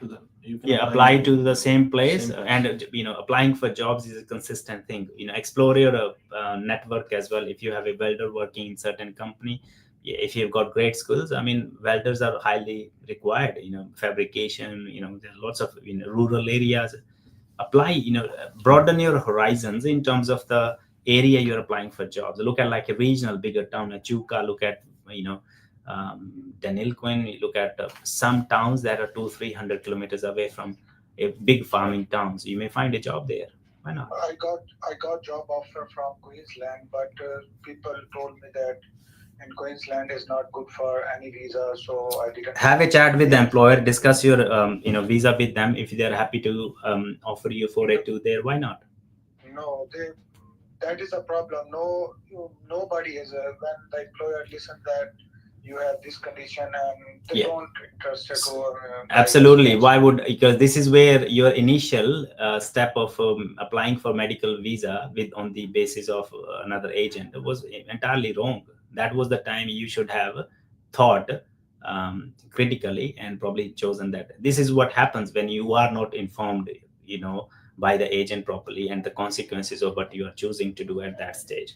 to them. You can apply to the same place. Same place. And applying for jobs is a consistent thing. Explore your network as well. If you have a welder working in certain company, if you've got great skills, I mean, welders are highly required. Fabrication, there are lots of rural areas. Apply, broaden your horizons in terms of the area you're applying for jobs. Look at like a regional bigger town, Echuca. Look at Denilquin. Look at some towns that are 200-300 kilometers away from a big farming town. So you may find a job there. Why not? I got job offer from Queensland, but people told me that in Queensland is not good for any visa, so I didn't. Have a chat with the employer. Discuss your visa with them. If they're happy to offer you 482 there, why not? No, that is a problem. No, nobody is when the employer listens that you have this condition and they don't interested to. Absolutely. Why would? Because this is where your initial step of applying for medical visa on the basis of another agent was entirely wrong. That was the time you should have thought critically and probably chosen that. This is what happens when you are not informed, by the agent properly and the consequences of what you are choosing to do at that stage.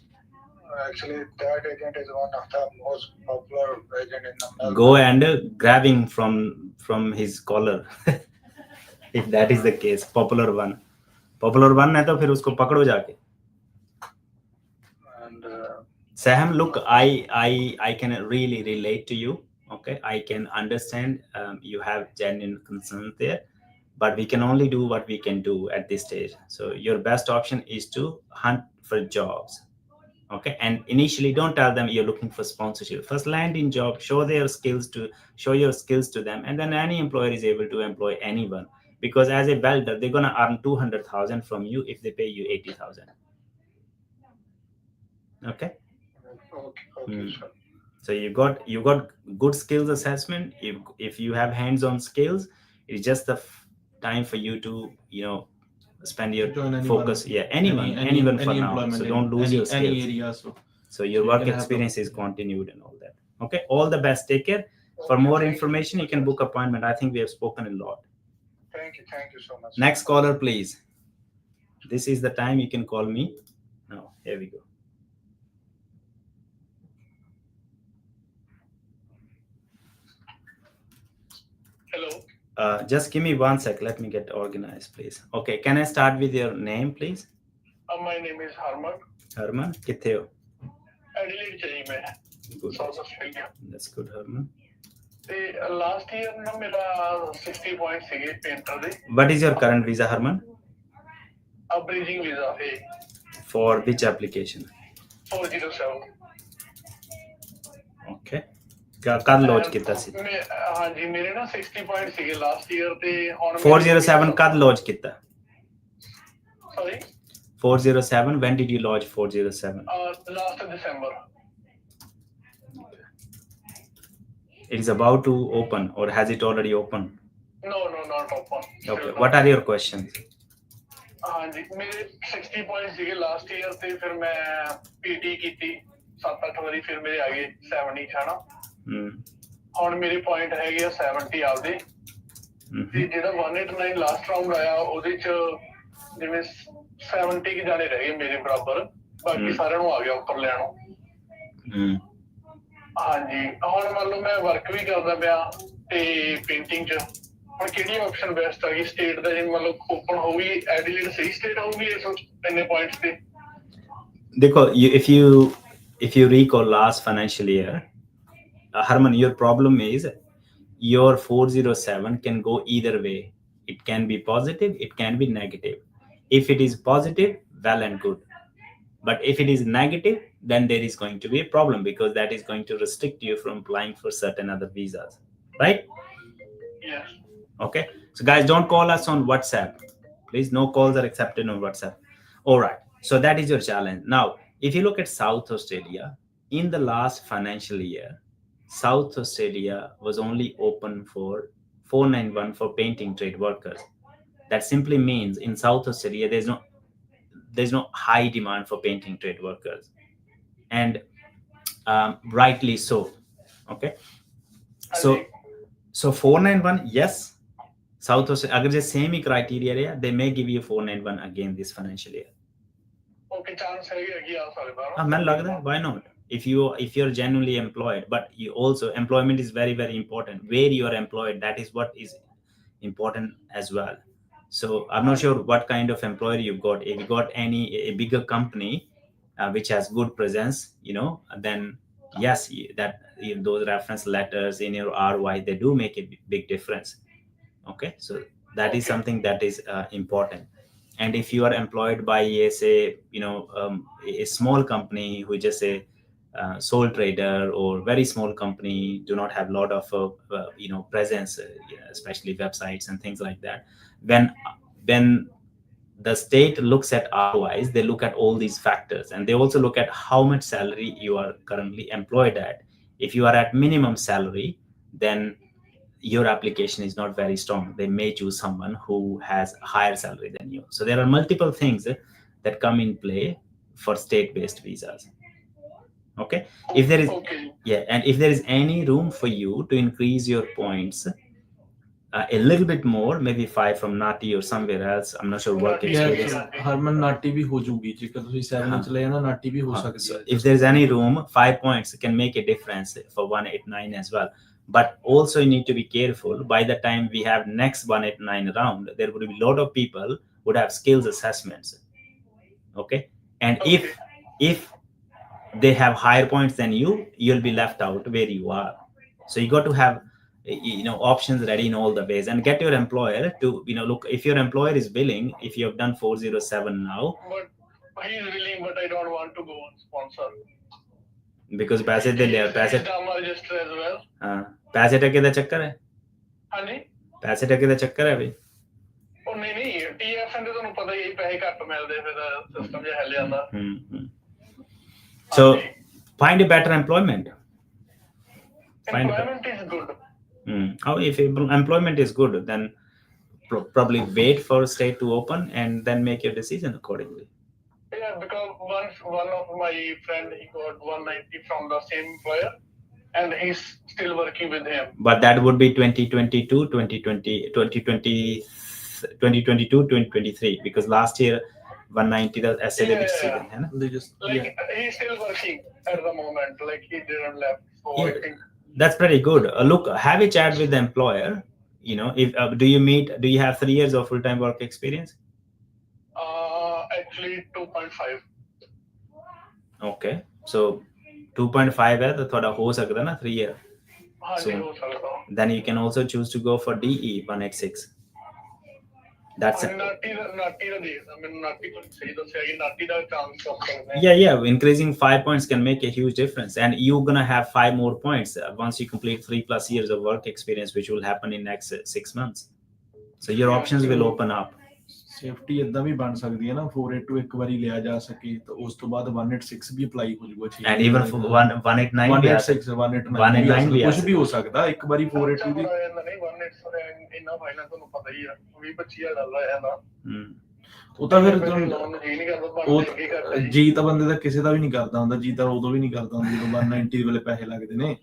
Actually, that agent is one of the most popular agent in the Melbourne. Go and grab him from his collar. If that is the case, popular one है तो फिर उसको पकड़ो जाके. And Sam, look, I can really relate to you. Okay, I can understand you have genuine concerns there, but we can only do what we can do at this stage. So your best option is to hunt for jobs. Okay, and initially don't tell them you're looking for sponsorship. First land in job, show your skills to them, and then any employer is able to employ anyone, because as a welder they're going to earn 200,000 from you if they pay you 80,000. Okay. okay, sir. So you got good skills assessment. If you have hands-on skills, it's just the time for you to spend your Join anyone. focus. Yeah, anyone for now. employment So in don't lose your skills. any area. So your you work can have experience the- is continued and all that. Okay, all the best. Take care. For more information, you can book appointment. I think we have spoken a lot. Thank you so much. Next caller, please. This is the time you can call me. Now, here we go. Hello. Just give me 1 sec. Let me get organized, please. Okay, can I start with your name, please? My name is Harman. Herman, किथे हो? Adelaide चाहिए मैं. Good. South Australia. That's good, Herman. ਤੇ last year ਨਾ ਮੇਰਾ 60 point ਸੀਗੇ painter ਦੇ. What is your current visa, Herman? Bridging visa ਹੈ For which application? 407. Okay. कद लॉन्च किया सी? ਹਾਂਜੀ ਮੇਰੇ ਨਾ 60 ਪੁਆਇੰਟ ਸੀਗੇ ਲਾਸਟ ਈਅਰ ਤੇ ਹੁਣ 407 कद लॉन्च किया? Sorry 407, when did you launch 407? Last December. It is about to open, or has it already opened? No, not open. Okay, what are your questions? ਹਾਂਜੀ ਮੇਰੇ 60 ਪੁਆਇੰਟ ਸੀਗੇ ਲਾਸਟ ਈਅਰ ਤੇ ਫਿਰ ਮੈਂ ਪੀਟੀ ਕੀਤੀ 7-8 ਵਾਰੀ, ਫਿਰ ਮੇਰੇ ਆ ਗਏ 70 ਹਨਾ. ਹੁਣ ਮੇਰੇ ਪੁਆਇੰਟ ਹੈਗੇ ਆ 70 ਆਪਦੇ. ਤੇ ਜਿਹੜਾ 189 ਲਾਸਟ ਰਾਉਂਡ ਆਇਆ ਉਹਦੇ ਚ ਜਿਵੇਂ 70 ਕਿ ਜਾਣੇ ਰਹਿ ਗਏ ਮੇਰੇ ਬਰਾਬਰ, ਬਾਕੀ ਸਾਰਿਆਂ ਨੂੰ ਆ ਗਿਆ ਉੱਪਰ ਲੈਣ. ਹਾਂਜੀ ਹੁਣ ਮੰਨ ਲਓ ਮੈਂ ਵਰਕ ਵੀ ਕਰਦਾ ਪਿਆ ਤੇ ਪੇਂਟਿੰਗ ਚ. ਹੁਣ ਕਿਹੜੀ ਆਪਸ਼ਨ ਬੈਸਟ ਹੈਗੀ ਸਟੇਟ ਦਾ, ਜਿਵੇਂ ਮਤਲਬ ਓਪਨ ਹੋਊਗੀ ਐਡੀਲੇਡ ਸਹੀ ਸਟੇਟ ਹੋਊਗੀ ਇਸ ਇੰਨੇ ਪੁਆਇੰਟਸ ਤੇ? देखो, if you recall last financial year, Harman, your problem is your 407 can go either way. It can be positive, it can be negative. If it is positive, well and good. But if it is negative, then there is going to be a problem, because that is going to restrict you from applying for certain other visas, right? Yes. Okay, so guys, don't call us on WhatsApp, please. No calls are accepted on WhatsApp. All right, so that is your challenge. Now, if you look at South Australia, in the last financial year, South Australia was only open for 491 for painting trade workers. That simply means in South Australia there's no high demand for painting trade workers, and rightly so. Okay, so 491, yes. South Australia, agar je same hi criteria raya, they may give you 491 again this financial year. Okay, chance है कि आ सकता है. Man lagda hai, why not? If you're genuinely employed, but you also, employment is very, very important. Where you are employed, that is what is important as well. So I'm not sure what kind of employer you've got. If you got a bigger company which has good presence, then yes, those reference letters in your ROI, they do make a big difference. Okay, so that is something that is important. And if you are employed by a small company who is just a sole trader, or very small company, do not have a lot of presence, especially websites and things like that, when the state looks at ROIs, they look at all these factors, and they also look at how much salary you are currently employed at. If you are at minimum salary, then your application is not very strong. They may choose someone who has a higher salary than you. So there are multiple things that come in play for state-based visas. Okay, if there is and if there is any room for you to increase your points, a little bit more, maybe 5 from Nati or somewhere else. I'm not sure work Nati, experience. yeah. ਹਰਮਨ ਨਾਟੀ ਵੀ ਹੋ ਜੂਗੀ ਜੇਕਰ ਤੁਸੀਂ 7 ਹਾਂ। ਚ ਲੈ ਜਾਣਾ ਨਾਟੀ ਵੀ ਹੋ So ਸਕਦੀ ਹੈ if there's any room, 5 points can make a difference for 189 as well. But also you need to be careful. By the time we have next 189 round, there would be a lot of people would have skills assessments. Okay, and Okay. if they have higher points than you, you'll be left out where you are. So you got to have options ready in all the ways, and get your employer to look, if your employer is willing, if you have done 407 now, But he is willing, but I don't want to go on sponsor. because पैसे दे लिया पैसे He's done my register as well. हाँ पैसे टके ਦਾ ਚੱਕਰ ਹੈ ਹਾਂਜੀ ਪੈਸੇ ਟਕੇ ਦਾ ਚੱਕਰ ਹੈ ਬਈ ਉਹ ਨਹੀਂ TFN ਦੇ ਤੁਹਾਨੂੰ ਪਤਾ ਹੀ ਹੈ, ਪੈਸੇ ਘੱਟ ਮਿਲਦੇ ਫਿਰ ਸਿਸਟਮ ਜਿਹਾ ਹਿੱਲ ਜਾਂਦਾ so find a better employment. Employment is good. If employment is good, then probably wait for state to open and then make your decision accordingly. Yeah, because once one of my friend, he got 190 from the same employer and he's still working with him. But that would be 2022 2023, because last year 190 the essay Yeah. season hai na? they just Like he's still working at the moment, like he didn't left. So I Yeah. think That's pretty good. Look, have a chat with the employer. If do you have 3 years of full-time work experience? actually 2.5. Okay, so 2.5 है तो थोड़ा हो सकता है ना 3 year. हाँ जी So- हो सकता हूँ. Then you can also choose to go for DE 186. That's it. नाटी ਦਾ ਦੇਖਦਾ ਮੈਨੂੰ ਨਾਟੀ ਤੋਂ ਸਹੀ ਦੱਸਿਆ ਕਿ ਨਾਟੀ ਦਾ ਚਾਂਸ ਕਰ ਸਕਦੇ ਹਾਂ. Yeah, increasing 5 points can make a huge difference, and you're gonna have 5 more points once you complete 3+ years of work experience, which will happen in next 6 months. So your options will open up. Safety ਇਦਾਂ ਵੀ ਬਣ ਸਕਦੀ ਹੈ ਨਾ 482 ਇੱਕ ਵਾਰੀ ਲਿਆ ਜਾ ਸਕੇ ਤਾਂ ਉਸ ਤੋਂ ਬਾਅਦ 186 ਵੀ ਅਪਲਾਈ ਹੋ ਜਾਊਗਾ And even for 189 we are- 186 189 ਵੀ ਆ ਕੁਝ ਵੀ ਹੋ ਸਕਦਾ ਇੱਕ ਵਾਰੀ 482 ਦੀ ਨਹੀਂ 1 ਇੰਨਾ ਫਾਈਨਲ ਤੁਹਾਨੂੰ ਪਤਾ ਹੀ ਆ 20-25 ਡਾਲਰ ਆ ਜਾਂਦਾ. Hmm. ਉਹ ਤਾਂ ਫਿਰ ਲੋਨ ਜੀ ਨਹੀਂ ਕਰਦਾ ਉਹ ਬੰਦੇ ਕੀ ਕਰਦੇ ਜੀ. ਜੀ ਤਾਂ ਬੰਦੇ ਦਾ ਕਿਸੇ ਦਾ ਵੀ ਨਹੀਂ ਕਰਦਾ ਹੁੰਦਾ ਜੀ ਤਾਂ ਉਦੋਂ ਵੀ ਨਹੀਂ ਕਰਦਾ ਹੁੰਦਾ ਜਦੋਂ 190 ਵੇਲੇ ਪੈਸੇ ਲੱਗਦੇ ਨੇ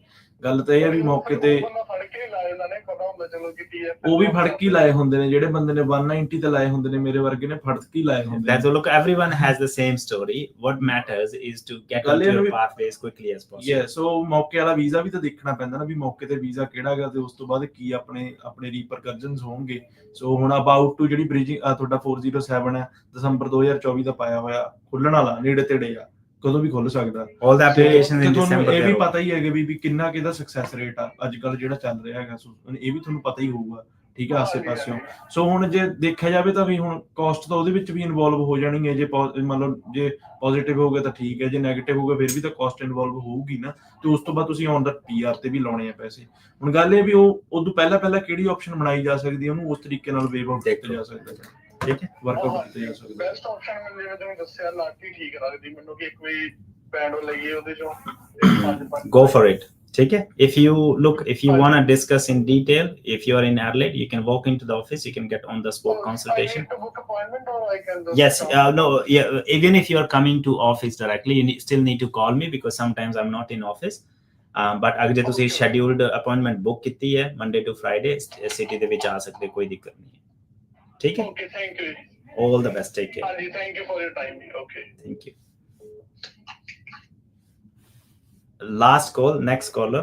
ਗੱਲ ਤਾਂ ਇਹ ਹੈ ਵੀ ਮੌਕੇ ਤੇ ਬੰਦਾ ਫੜ ਕੇ ਹੀ ਲਾ ਜਾਂਦਾ ਨੇ ਪਤਾ ਹੁੰਦਾ ਚਲੋ ਕਿ TF ਉਹ ਵੀ ਫੜ ਕੇ ਹੀ ਲਾਏ ਹੁੰਦੇ ਨੇ ਜਿਹੜੇ ਬੰਦੇ ਨੇ 190 ਤੇ ਲਾਏ ਹੁੰਦੇ ਨੇ ਮੇਰੇ ਵਰਗੇ ਨੇ ਫੜ ਕੇ ਹੀ ਲਾਏ ਹੁੰਦੇ That's look, everyone has the same story. What matters is to get ਗੱਲ into ਇਹ your ਵੀ- pathway as quickly as possible. Yes so ਮੌਕੇ ਵਾਲਾ ਵੀਜ਼ਾ ਵੀ ਤਾਂ ਦੇਖਣਾ ਪੈਂਦਾ ਨਾ ਵੀ ਮੌਕੇ ਤੇ ਵੀਜ਼ਾ ਕਿਹੜਾ ਹੈਗਾ ਤੇ ਉਸ ਤੋਂ ਬਾਅਦ ਕੀ ਆਪਣੇ ਰੀਪਰਕਸ਼ਨਸ ਹੋਣਗੇ ਸੋ ਹੁਣ ਅਬਾਊਟ ਟੂ ਜਿਹੜੀ ਬ੍ਰਿਜਿੰਗ ਤੁਹਾਡਾ 407 ਹੈ ਦਸੰਬਰ 2024 ਦਾ ਪਾਇਆ ਹੋਇਆ ਖੁੱਲਣ ਵਾਲਾ ਨੇੜੇ ਤੇੜੇ ਆ ਕਦੋਂ ਵੀ ਖੁੱਲ ਸਕਦਾ All the ਤੇ applications in ਤੁਹਾਨੂੰ December. ਇਹ ਵੀ they're ਪਤਾ ਹੀ ਹੈਗਾ ਵੀ ਕਿੰਨਾ ਕਿਹਦਾ ਸਕਸੈਸ ਰੇਟ ਆ ਅੱਜ ਕੱਲ ਜਿਹੜਾ ਚੱਲ ਰਿਹਾ ਹੈਗਾ ਸੋ ਇਹ ਵੀ ਤੁਹਾਨੂੰ ਪਤਾ ਹੀ ਹੋਊਗਾ ਠੀਕ ਹੈ ਆਸੇ ਪਾਸਿਓਂ ਸੋ ਹੁਣ ਜੇ ਦੇਖਿਆ ਜਾਵੇ ਤਾਂ ਵੀ ਹੁਣ ਕਾਸਟ ਤਾਂ ਉਹਦੇ ਵਿੱਚ ਵੀ ਇਨਵੋਲਵ ਹੋ ਜਾਣੀ ਹੈ ਜੇ ਮਤਲਬ ਜੇ ਪੋਜ਼ਿਟਿਵ ਹੋਊਗਾ ਤਾਂ ਠੀਕ ਹੈ ਜੇ ਨੈਗੇਟਿਵ ਹੋਊਗਾ ਫਿਰ ਵੀ ਤਾਂ ਕਾਸਟ ਇਨਵੋਲਵ ਹੋਊਗੀ ਨਾ ਤੇ ਉਸ ਤੋਂ ਬਾਅਦ ਤੁਸੀਂ ਔਨ ਦਾ PR ਤੇ ਵੀ ਲਾਉਣੇ ਆ ਪੈਸੇ ਹੁਣ ਗੱਲ ਇਹ ਵੀ ਉਹ ਉਦੋਂ ਪਹਿਲਾਂ ਕਿਹੜੀ ਆਪਸ਼ਨ ਬਣਾਈ ਜਾ ਸਕਦੀ ਹੈ ਉਹਨੂੰ ਉਸ ਤਰੀਕੇ ਨਾਲ ਵੇਵ ਆਊਟ ਕੀਤਾ ਜਾ ਸਕਦਾ ਹੈ ਠੀਕ ਹੈ ਵਰਕਆਊਟ ਕੀਤਾ ਜਾ ਸਕਦਾ ਹੈ ਬੈਸਟ ਆਪਸ਼ਨ ਮੈਨੂੰ ਜਿਵੇਂ ਤੁਸੀਂ ਦੱਸਿਆ ਲਾਟੀ ਠੀਕ ਲੱਗਦੀ ਮੈਨੂੰ ਕਿ ਇੱਕ ਵੀ ਬੈਂਡ ਲਈਏ ਉਹਦੇ ਚੋਂ Go for it. Take it. If you want to discuss in detail, if you are in Adelaide, you can walk into the office. You can get on the spot consultation. I need to book appointment or I can just Yes. come? No. Yeah. Even if you are coming to office directly, you still need to call me because sometimes I'm not in office. But अगर जे तुसी scheduled appointment book ਕੀਤੀ ਹੈ Monday to Friday, city ਦੇ ਵਿੱਚ ਆ ਸਕਦੇ ਕੋਈ ਦਿੱਕਤ ਨਹੀਂ ਹੈ. ਠੀਕ ਹੈ. Okay, thank you. All the best. Take care. Anji, thank you for your time. Okay. Thank you. Last call. Next caller.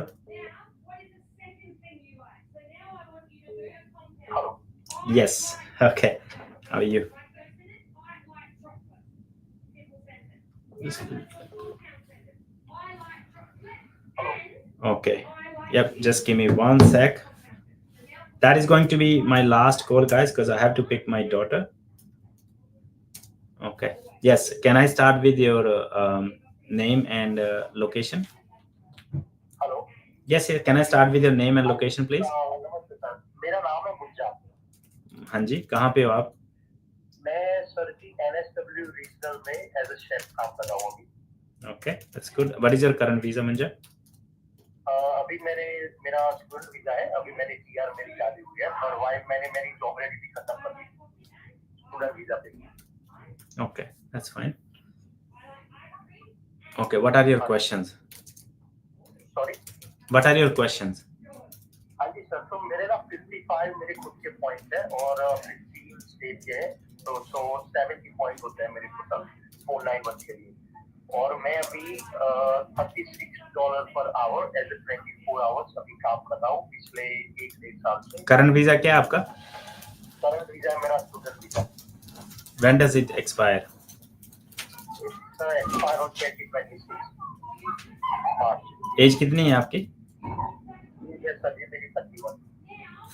Hello. Yes. Okay. How are you? Okay. Yep. Just give me 1 sec. That is going to be my last call, guys, because I have to pick my daughter. Okay. Yes. Can I start with your name and location? Hello. Yes. Can I start with your name and location, please? नमस्ते sir, मेरा नाम है मुज्जा. हाँ जी. कहाँ पे हो आप? मैं सर की NSW रीजनल में एज अ शेफ काम कर रहा हूँ अभी. Okay. That's good. What is your current visa, Manja? अभी मेरा स्टूडेंट वीजा है. अभी मैंने PR मेरी शादी हुई है और वाइफ मैंने मेरी जॉब रेडी खत्म कर दी स्टूडेंट वीजा पे. Okay. That's fine. Okay. What are your questions? Sorry. What are your questions? हाँ जी सर, तो मेरे ना 50 65 मेरे खुद के पॉइंट है और 15 स्टेट के हैं, तो 70 पॉइंट होते हैं मेरे टोटल 491 के लिए। और मैं अभी $36 per hour as a 24 hours अभी काम कर रहा हूँ पिछले 1-1.5 साल से। करंट वीजा क्या है आपका? करंट वीजा मेरा student visa. When does it expire? Expire on 2026 मार्च। एज कितनी है आपकी? ये सर ये मेरी 31।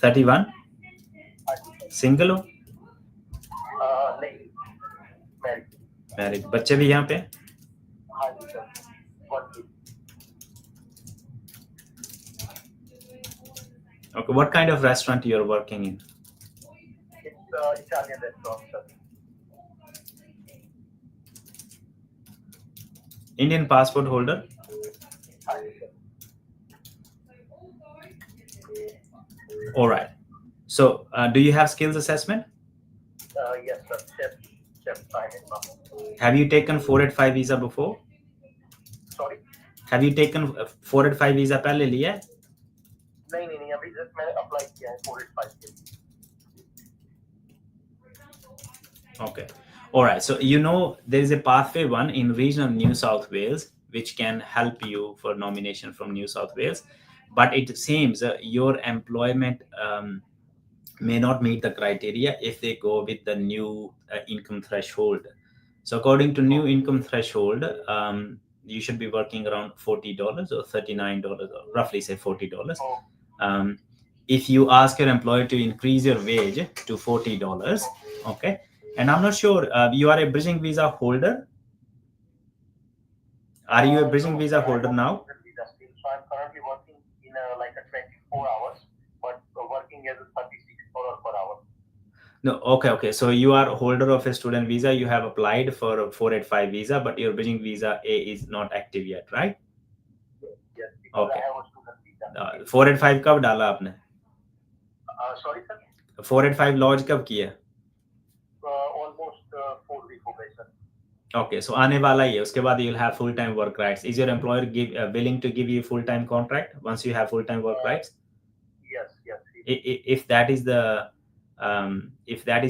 31? हाँ जी सर। सिंगल हो? नहीं मैरिड। मैरिड? बच्चे भी यहाँ पे? हाँ जी sir. 1 week। Okay, what kind of restaurant you're working in? It's Italian restaurant sir। Indian passport holder? हाँ जी sir. All right. So, do you have skills assessment? Yes sir। Chef sign-in now। Have you taken 485 visa before? Sorry। Have you taken 485 visa पहले लिया है? नहीं अभी just मैंने apply किया है 485 के लिए। Okay. All right. So, you know, there is a pathway one in regional New South Wales, which can help you for nomination from New South Wales. But it seems your employment may not meet the criteria if they go with the new income threshold. So, according to new income threshold, you should be working around $40 or $39, or roughly say $40. If you ask your employer to increase your wage to $40, okay, and I'm not sure, you are a bridging visa holder. Are you a bridging No, visa sir, I holder have now? student visa still. So I'm currently working in like a 24 hours, but working as a $36 per hour. No, okay. So you are a holder of a student visa. You have applied for a 485 visa, but your bridging visa A is not active yet, right? Yes, because Okay. I have a student visa. 485 कब डाला आपने? Sorry sir। 485 launch कब किया? Almost 4 weeks हो गए sir। Okay, so आने वाला ही है. उसके बाद you'll have full time work rights. Is your employer willing to give you full time contract once you have full time work rights? Yes। If that is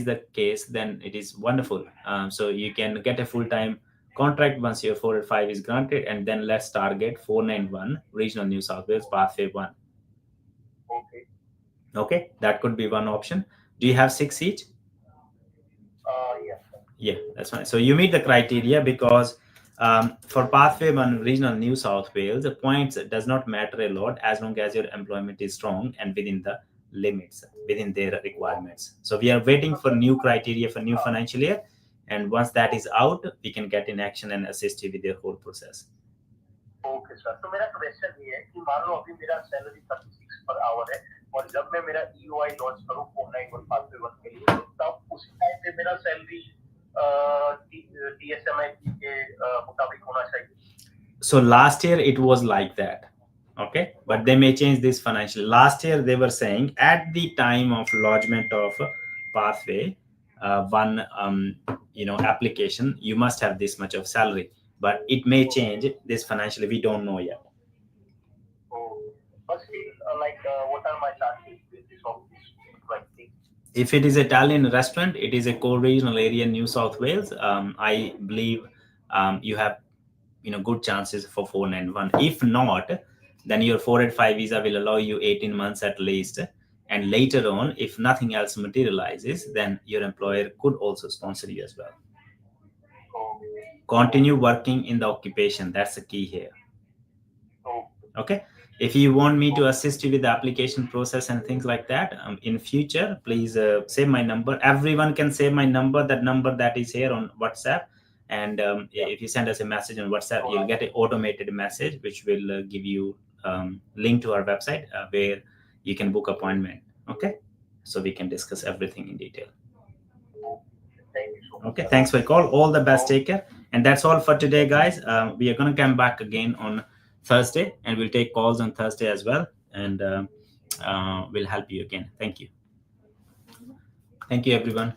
the case, then it is wonderful. So you can get a full time contract once your 485 is granted, and then let's target 491 regional New South Wales pathway 1. Okay, that could be one option. Do you have 6 each? Yes sir। Yeah, that's fine. So you meet the criteria because for pathway 1 regional New South Wales, the points does not matter a lot as long as your employment is strong and within the limits, within their requirements. So we are waiting for new criteria for new financial year, and once that is out, we can get in action and assist you with your whole process. Okay sir. तो मेरा question ये है कि मान लो अभी मेरा salary 36 per hour है और जब मैं मेरा EOI लॉन्च करूं 491 पाथवे 1 के लिए, तो तब उस टाइम पे मेरा सैलरी TSMI के मुताबिक होना चाहिए। So last year it was like that. Okay, but they may change this financial. Last year they were saying at the time of lodgement of pathway 1 application, you must have this much of salary, but it may change this financially. We don't know yet. But still, what are my chances with this thing? If it is Italian restaurant, it is a co-regional area in New South Wales. I believe you have good chances for 491. If not, then your 485 visa will allow you 18 months at least, and later on, if nothing else materializes, then your employer could also sponsor you as well. Continue working in the occupation. That's the key here. Okay, if you want me to assist you with the application process and things like that in future, please save my number. Everyone can save my number, that number that is here on WhatsApp. And if you send us a message on WhatsApp, you'll get an automated message which will give you link to our website where you can book appointment. Okay, so we can discuss everything in detail. Thank you so much. Okay, thanks for your call. All the best. Take care. And that's all for today, guys. We are going to come back again on Thursday, and we'll take calls on Thursday as well, and we'll help you again. Thank you. Thank you, everyone.